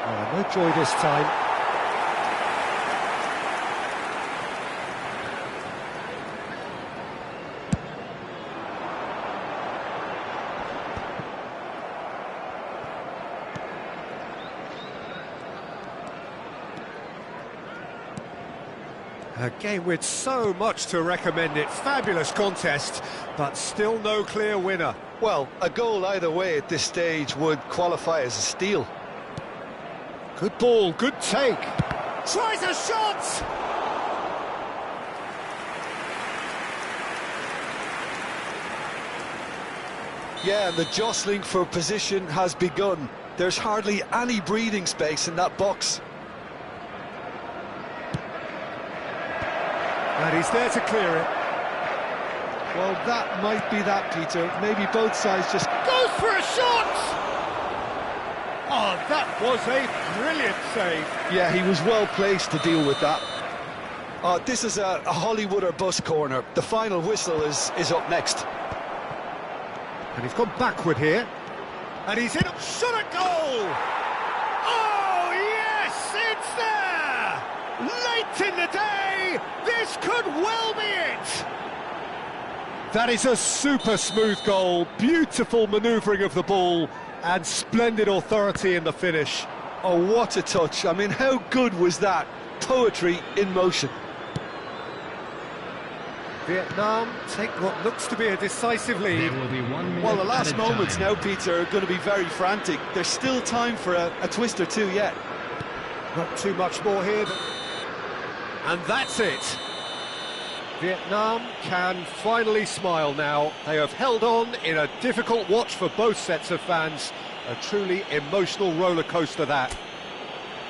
Oh, no joy this time. A game with so much to recommend it. Fabulous contest, but still no clear winner. Well, a goal either way at this stage would qualify as a steal. Good ball, good take. Tries a shot! Yeah, the jostling for position has begun. There's hardly any breathing space in that box. And he's there to clear it. Well, that might be that, Peter. Maybe both sides just... Goes for a shot! Oh, that was a brilliant save. Yeah, he was well placed to deal with that. This is a Hollywood or bust corner. The final whistle is up next. And he's gone backward here. And he's in. Shot a goal! Oh, yes, it's there! Late in the day, this could well be it! That is a super smooth goal. Beautiful manoeuvring of the ball and splendid authority in the finish. Oh, what a touch. I mean, how good was that? Poetry in motion. Vietnam take what looks to be a decisive lead. There will be 1 minute Well, the last added moments time. now, Peter, are going to be very frantic. There's still time for a twist or two yet. Not too much more here. And that's it. Vietnam can finally smile now. They have held on in a difficult watch for both sets of fans. A truly emotional roller coaster that.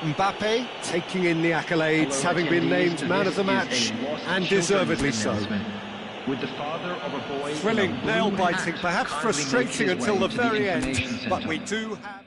Mbappe taking in the accolades, Hello, having been attendees, named man of the this match, is a lost and children's deservedly so. announcement. With the father of a boy Thrilling, in a blue nail-biting, hat perhaps kindly frustrating makes his until way the to very information end, but centre. we do have...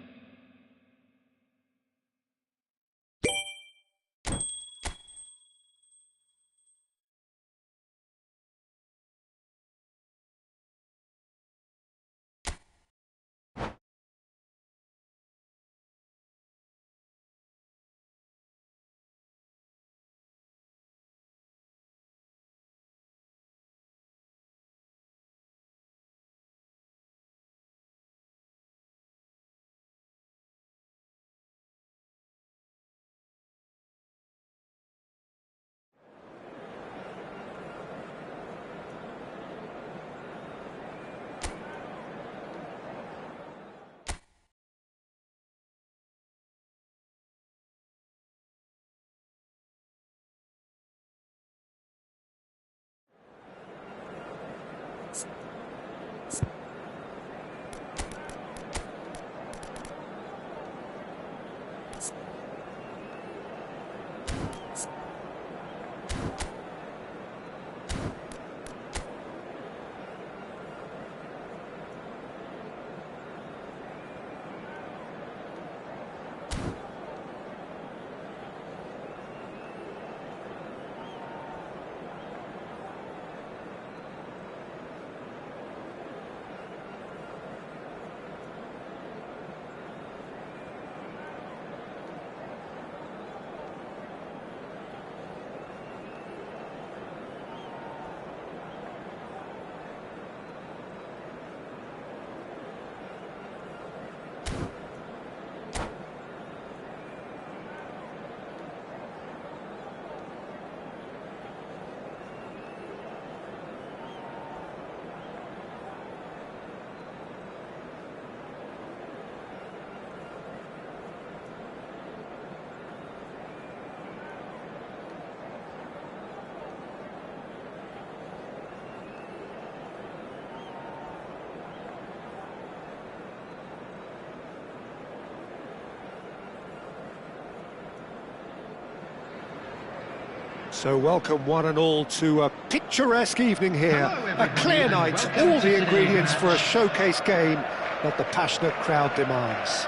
So welcome one and all to a picturesque evening here, a clear night, all the ingredients for a showcase game that the passionate crowd demands.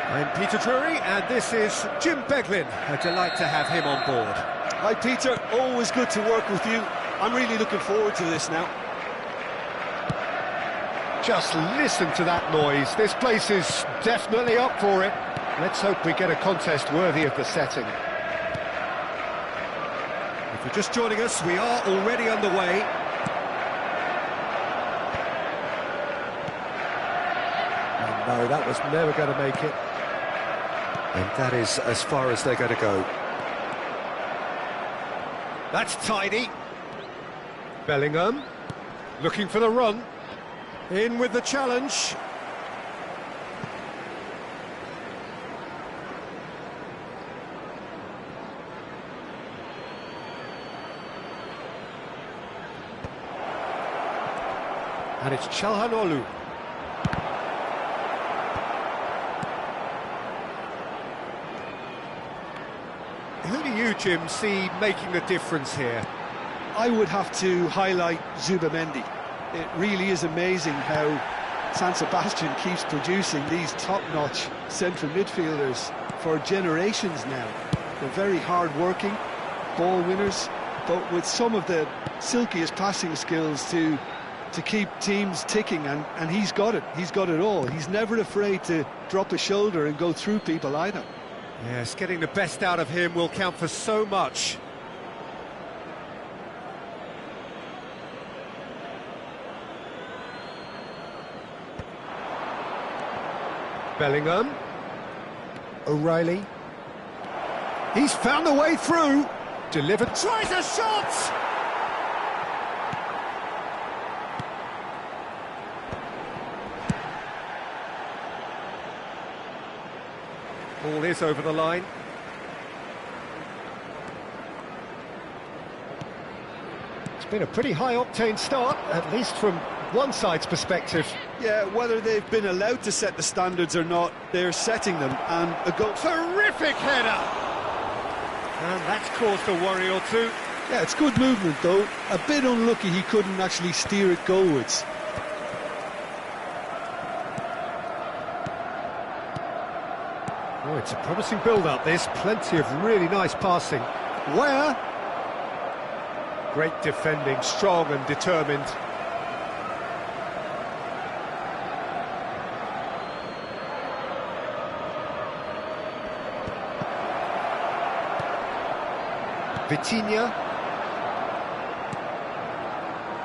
I'm Peter Drury and this is Jim Beglin, a delight to have him on board. Hi, Peter. Always good to work with you. I'm really looking forward to this now. Just listen to that noise, this place is definitely up for it. Let's hope we get a contest worthy of the setting. If you're just joining us, we are already underway. And no, that was never going to make it. And that is as far as they're going to go. That's tidy. Bellingham, looking for the run. In with the challenge. And it's Çalhanoğlu. Who do you, Jim, see making the difference here? I would have to highlight Zubamendi. It really is amazing how San Sebastian keeps producing these top-notch central midfielders for generations now. They're very hard-working, ball winners, but with some of the silkiest passing skills to keep teams ticking, and he's got it. He's got it all. He's never afraid to drop a shoulder and go through people either. Yes, getting the best out of him will count for so much. Bellingham. O'Reilly. He's found a way through. Delivered. Tries a shot! Ball is over the line. It's been a pretty high-octane start, at least from one side's perspective. Yeah, whether they've been allowed to set the standards or not, they're setting them, and a goal. Terrific header! And that's caused a worry or two. Yeah, it's good movement though. A bit unlucky he couldn't actually steer it goalwards. Oh, it's a promising build-up, this. Plenty of really nice passing. Where? Great defending, strong and determined. Vitinha.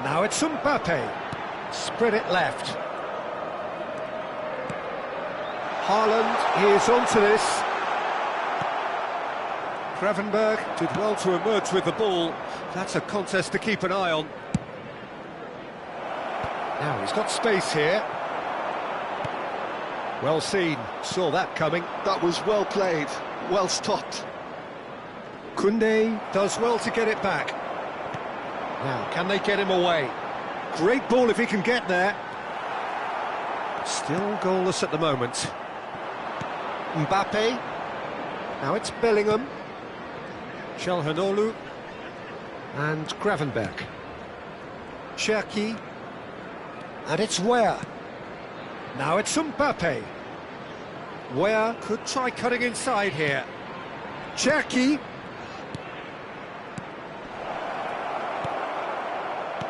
Now it's Mbappe. Spread it left. Haaland is onto this. Gravenberg did well to emerge with the ball. That's a contest to keep an eye on. Now he's got space here. Well seen, saw that coming. That was well played, well stopped. Koundé does well to get it back. Now, can they get him away? Great ball if he can get there. Still goalless at the moment. Mbappe. Now it's Bellingham. Çalhanoğlu. And Gravenberg. Cherki. And it's Weah. Now it's Mbappe. Weah could try cutting inside here. Cherki.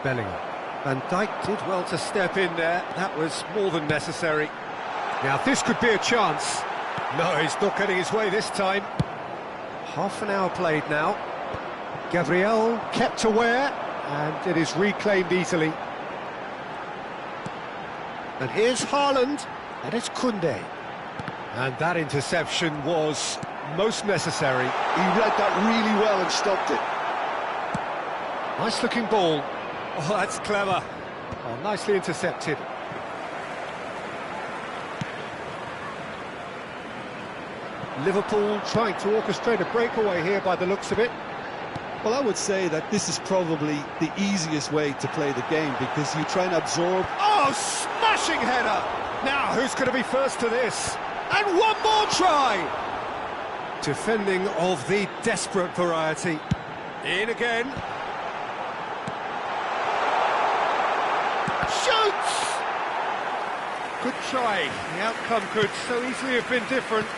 Bellingham. Van Dijk did well to step in there. That was more than necessary. Now this could be a chance. No, he's not getting his way this time. Half an hour played now. Gabriel kept aware, and it is reclaimed easily. And here's Haaland, and it's Koundé. And that interception was most necessary. He read that really well and stopped it. Nice looking ball. Oh, that's clever. Oh, nicely intercepted. Liverpool trying to orchestrate a breakaway here by the looks of it. Well, I would say that this is probably the easiest way to play the game, because you try and absorb. Oh, smashing header! Now, who's going to be first to this? And one more try! Defending of the desperate variety. In again. Shoots! Good try. The outcome could so easily have been different.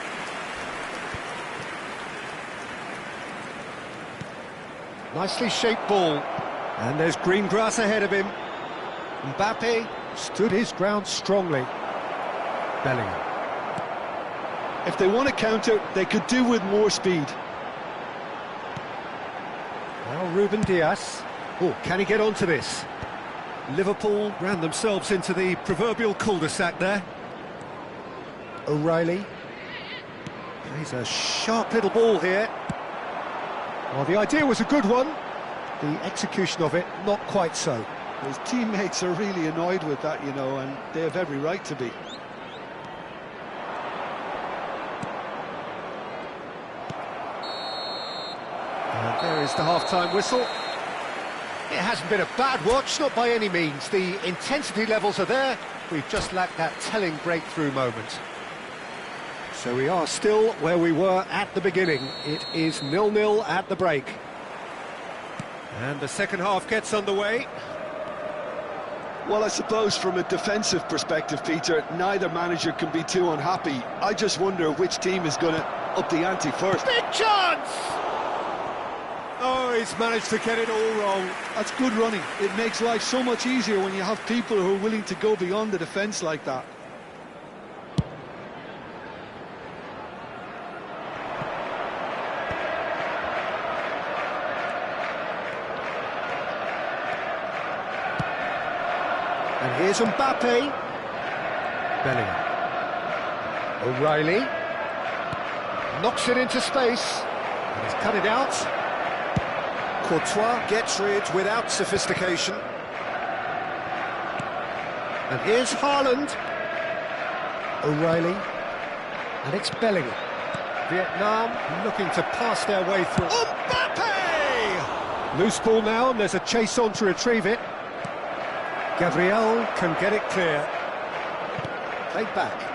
Nicely shaped ball. And there's green grass ahead of him. Mbappe stood his ground strongly. Bellingham. If they want to counter, they could do with more speed. Now Ruben Dias. Oh, can he get onto this? Liverpool ran themselves into the proverbial cul-de-sac there. O'Reilly. Plays a sharp little ball here. Well, the idea was a good one. The execution of it, not quite so. His teammates are really annoyed with that, you know, and they have every right to be. And there is the half-time whistle. It hasn't been a bad watch, not by any means. The intensity levels are there. We've just lacked that telling breakthrough moment. So we are still where we were at the beginning. It is 0-0 at the break. And the second half gets underway. Well, I suppose from a defensive perspective, Peter, neither manager can be too unhappy. I just wonder which team is going to up the ante first. Big chance! Oh, he's managed to get it all wrong. That's good running. It makes life so much easier when you have people who are willing to go beyond the defence like that. And here's Mbappe. Bellingham. O'Reilly. Knocks it into space. And he's cut it out. Courtois gets rid without sophistication. And here's Haaland. O'Reilly. And it's Bellingham. Vietnam looking to pass their way through. Mbappe! Loose ball now, and there's a chase on to retrieve it. Gabriel can get it clear. Played back.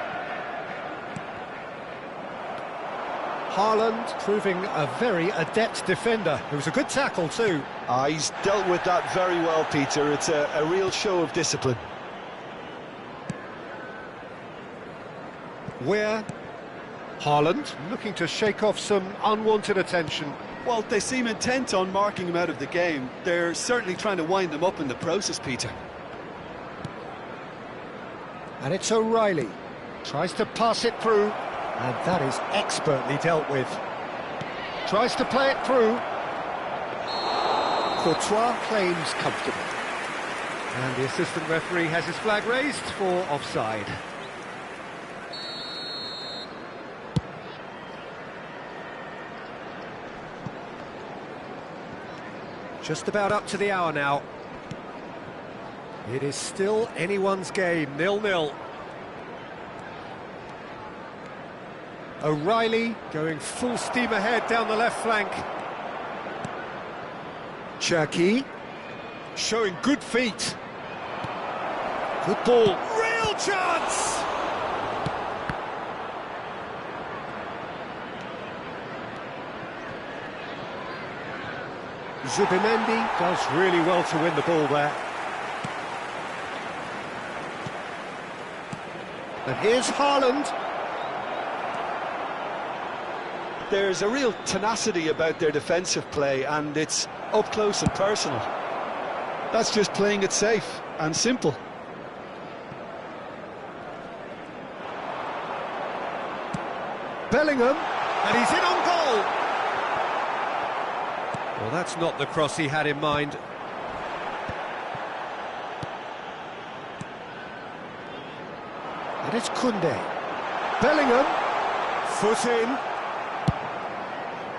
Haaland proving a very adept defender. It was a good tackle too. He's dealt with that very well, Peter. It's a real show of discipline. Where Haaland looking to shake off some unwanted attention. Well, they seem intent on marking him out of the game. They're certainly trying to wind them up in the process, Peter. And it's O'Reilly. Tries to pass it through. And that is expertly dealt with. Tries to play it through. Courtois claims comfortable. And the assistant referee has his flag raised for offside. Just about up to the hour now. It is still anyone's game, 0-0. O'Reilly going full steam ahead down the left flank. Cherki showing good feet. Good ball. Real chance! Zubimendi does really well to win the ball there. And here's Haaland. There's a real tenacity about their defensive play, and it's up close and personal. That's just playing it safe and simple. Bellingham, and he's in on goal. Well, that's not the cross he had in mind. And it's Koundé. Bellingham, foot in.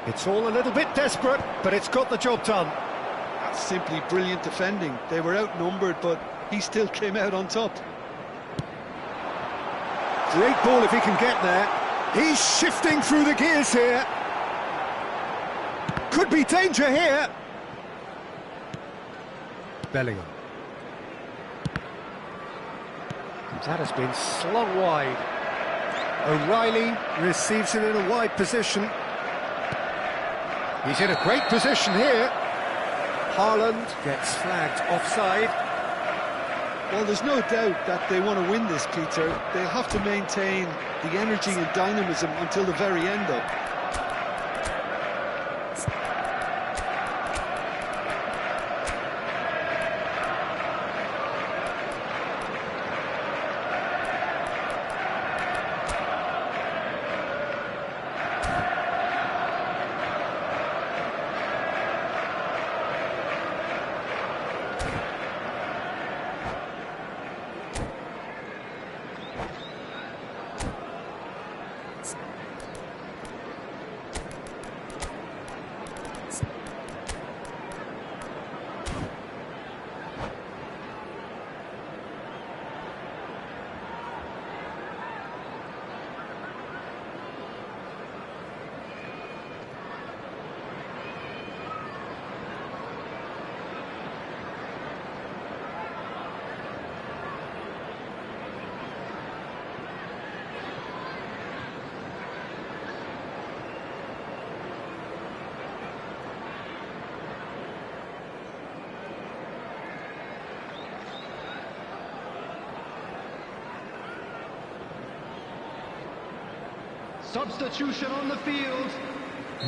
It's all a little bit desperate, but it's got the job done. That's simply brilliant defending. They were outnumbered, but he still came out on top. Great ball if he can get there. He's shifting through the gears here. Could be danger here. Bellingham. That has been slung wide. O'Reilly receives it in a wide position. He's in a great position here. Haaland gets flagged offside. Well, there's no doubt that they want to win this, Peter. They'll have to maintain the energy and dynamism until the very end, though. Substitution on the field.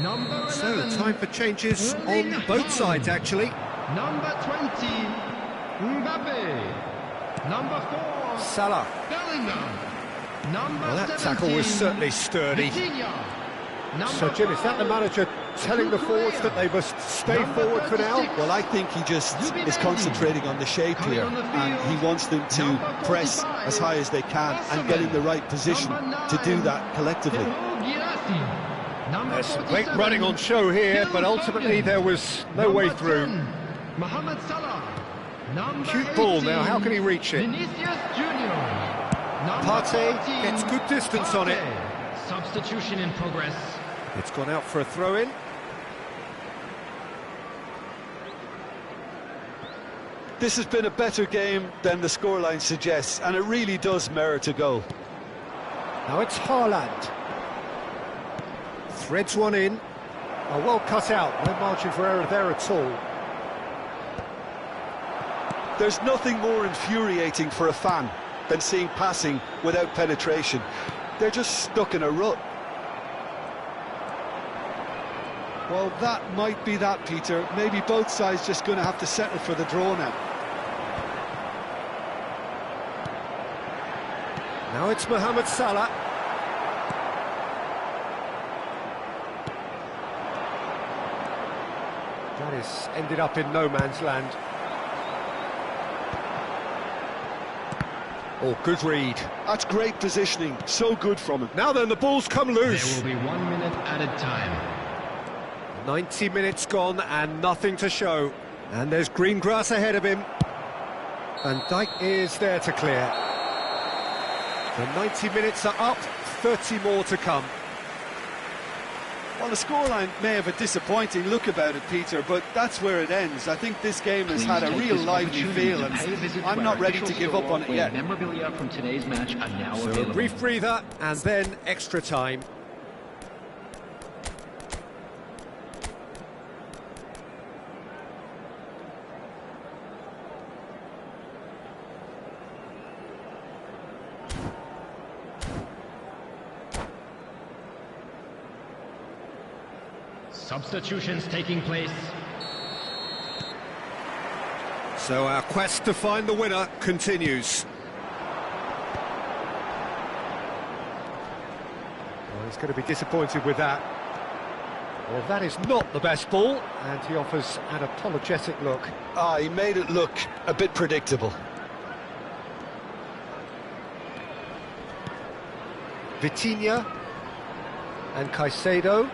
Number 11. So, time for changes on both sides, actually. Number 20, Mbappe. Number 4, Salah. Bellingham. Number Well, that 17, tackle was certainly sturdy. Vitinha. So, Jim, is that the manager telling the forwards that they must stay forward for now? Well, I think he just is concentrating on the shape here, and he wants them to press as high as they can and get in the right position to do that collectively. Number There's great 47, running on show here, but ultimately there was no way through. 10, Mohamed Salah. Number Cute ball now, 18, how can he reach it? Vinicius Junior. Number Partey 14, gets good distance on it. Partey. Substitution in progress. It's gone out for a throw-in. This has been a better game than the scoreline suggests, and it really does merit a goal. Now it's Haaland. Threads one in. Oh, well cut out, no margin for error there at all. There's nothing more infuriating for a fan than seeing passing without penetration. They're just stuck in a rut. Well, that might be that, Peter. Maybe both sides just going to have to settle for the draw now. Now it's Mohamed Salah. That has ended up in no man's land. Oh, good read. That's great positioning. So good from him. Now then, the ball's come loose. There will be 1 minute added time. 90 minutes gone and nothing to show. And there's green grass ahead of him. Van Dijk is there to clear. The 90 minutes are up, 30 more to come. Well, the scoreline may have a disappointing look about it, Peter, but that's where it ends. I think this game has had a real lively feel, and I'm not ready to give up on it yet. Memorabilia from today's match are now So a available. brief breather and then extra time. Substitutions taking place. So our quest to find the winner continues. Well, he's going to be disappointed with that. Well, that is not the best ball, and he offers an apologetic look. He made it look a bit predictable. Vitinha and Caicedo.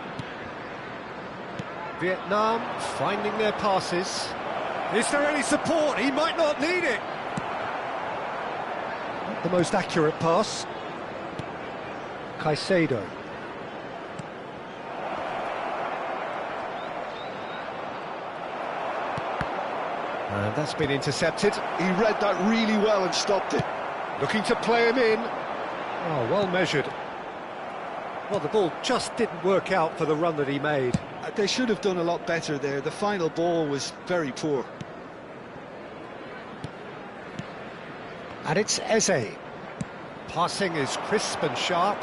Vietnam finding their passes. Is there any support? He might not need it. Not the most accurate pass. Caicedo. And that's been intercepted. He read that really well and stopped it. Looking to play him in. Oh, well measured. Well, the ball just didn't work out for the run that he made. They should have done a lot better there. The final ball was very poor. And it's Eze. Passing is crisp and sharp.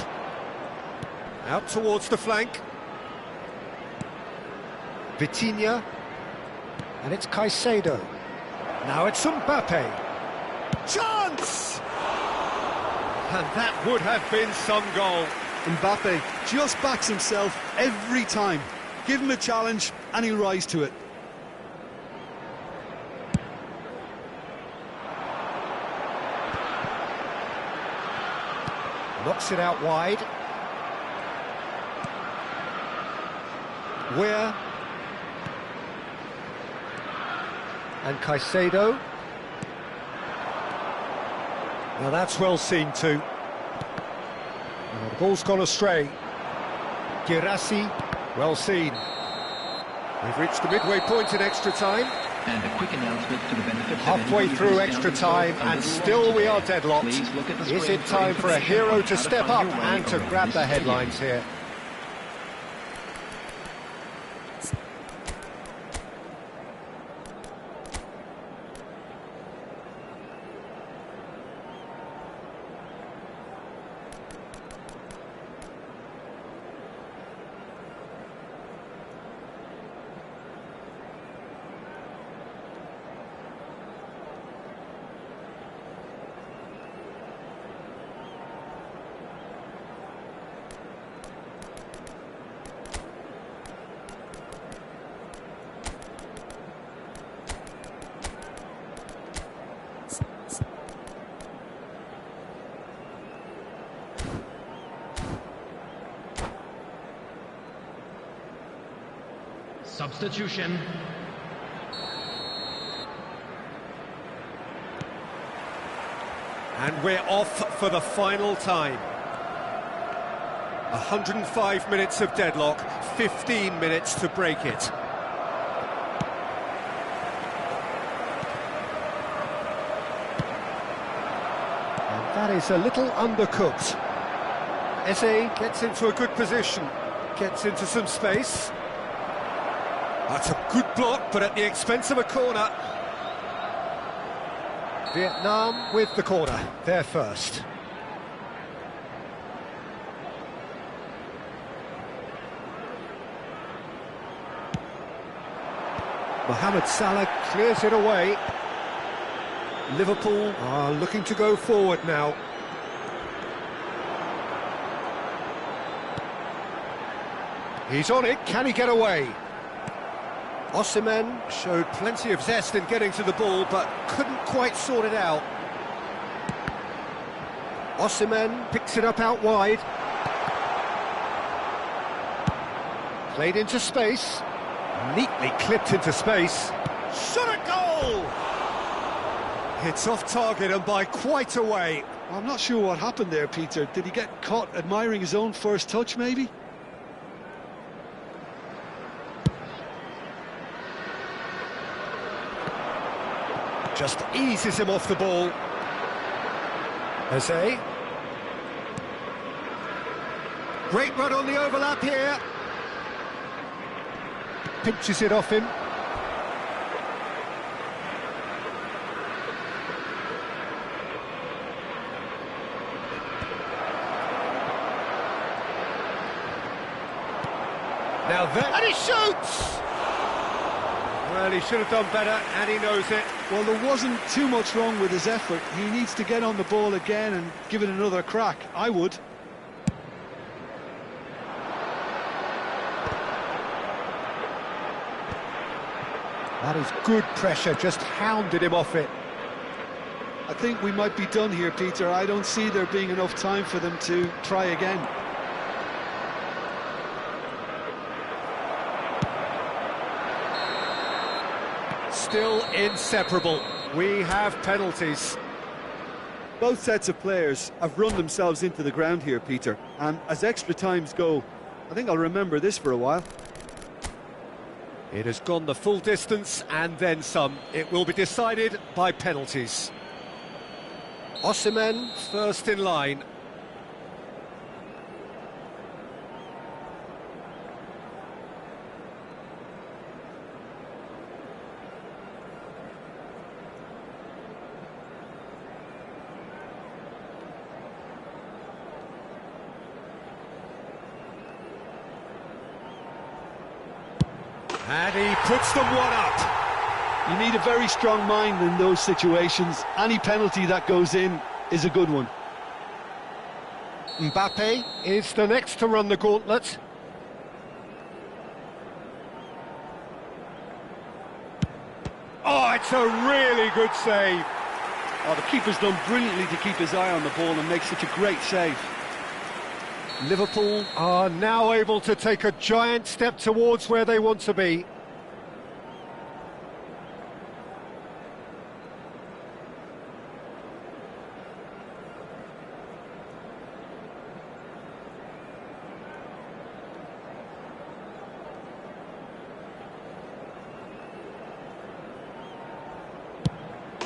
Out towards the flank. Vitinha. And it's Caicedo. Now it's Mbappe. Chance! And that would have been some goal. Mbappe just backs himself every time. Give him a challenge and he'll rise to it. Knocks it out wide. Weir. And Caicedo. Now that's well seen too. Now the ball's gone astray. Girassi, well seen. We've reached the midway point in extra time. And a quick announcement for the benefit of Halfway anybody through who's extra found time, themselves a and little still lost we are today. deadlocked. Please look at the Is screen it time for a information hero on to how step find up your way and to around grab the the stadium. headlines here? Substitution. And we're off for the final time. 105 minutes of deadlock, 15 minutes to break it. And that is a little undercooked. Eze gets into a good position, gets into some space. That's a good block, but at the expense of a corner. Vietnam with the corner, they're first. Mohamed Salah clears it away. Liverpool are looking to go forward now. He's on it, can he get away? Osimhen showed plenty of zest in getting to the ball, but couldn't quite sort it out. Osimhen picks it up out wide. Played into space. Neatly clipped into space. Shot a goal! It's off target and by quite a way. I'm not sure what happened there, Peter. Did he get caught admiring his own first touch, maybe? Just eases him off the ball. Eze. Great run on the overlap here. Pinches it off him. Now there, and he shoots! Well, he should have done better, and he knows it. Well, there wasn't too much wrong with his effort. He needs to get on the ball again and give it another crack. I would. That is good pressure, just hounded him off it. I think we might be done here, Peter. I don't see there being enough time for them to try again. Still inseparable. We have penalties. Both sets of players have run themselves into the ground here, Peter. And as extra times go, I think I'll remember this for a while. It has gone the full distance and then some. It will be decided by penalties. Osimhen first in line. And he puts them one up. You need a very strong mind in those situations. Any penalty that goes in is a good one. Mbappe is the next to run the gauntlet. Oh, it's a really good save. Oh, the keeper's done brilliantly to keep his eye on the ball and make such a great save. Liverpool are now able to take a giant step towards where they want to be.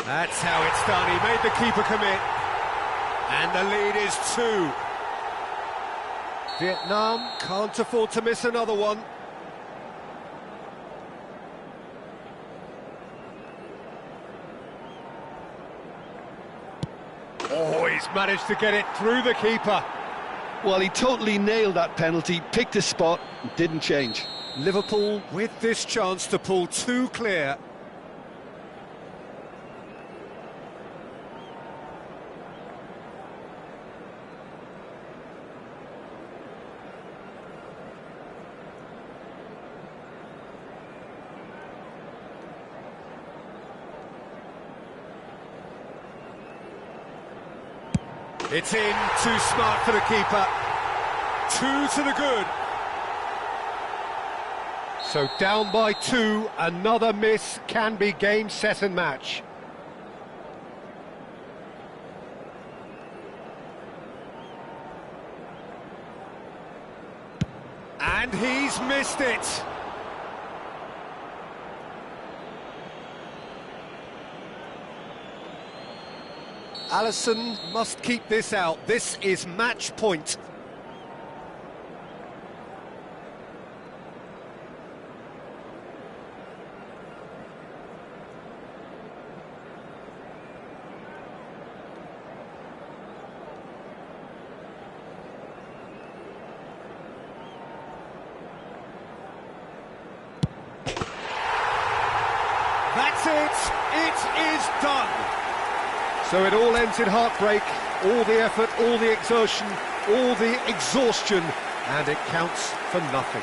That's how it's done. He made the keeper commit. And the lead is 2. Vietnam can't afford to miss another one. Oh, he's managed to get it through the keeper. Well, he totally nailed that penalty, picked his spot, and didn't change. Liverpool with this chance to pull 2 clear. It's in, too smart for the keeper. 2 to the good. So down by 2, another miss can be game, set and match. And he's missed it. Alisson must keep this out. This is match point. That's it. It is done. So it all ends in heartbreak, all the effort, all the exertion, all the exhaustion, and it counts for nothing.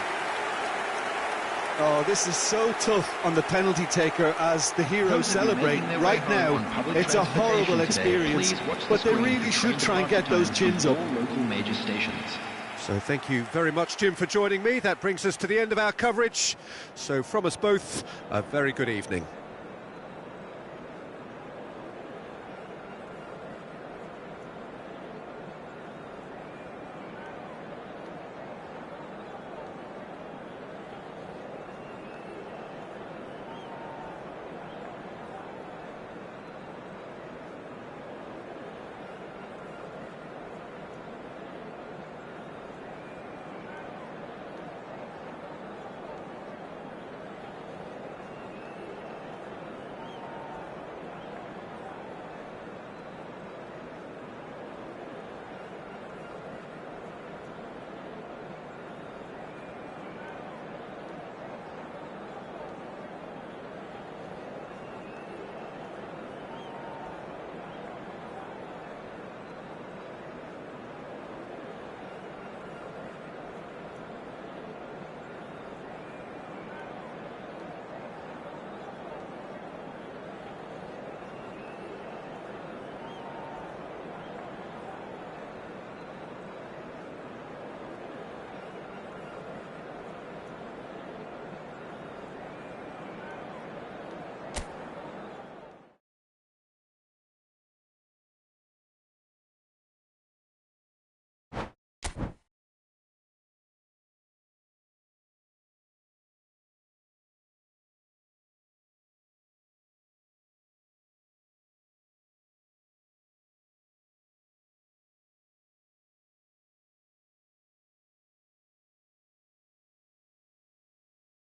Oh, this is so tough on the penalty taker as the heroes celebrate. Right now, it's a horrible experience, but they really should try and get those chins up. Local major stations. So thank you very much, Jim, for joining me. That brings us to the end of our coverage. So from us both, a very good evening.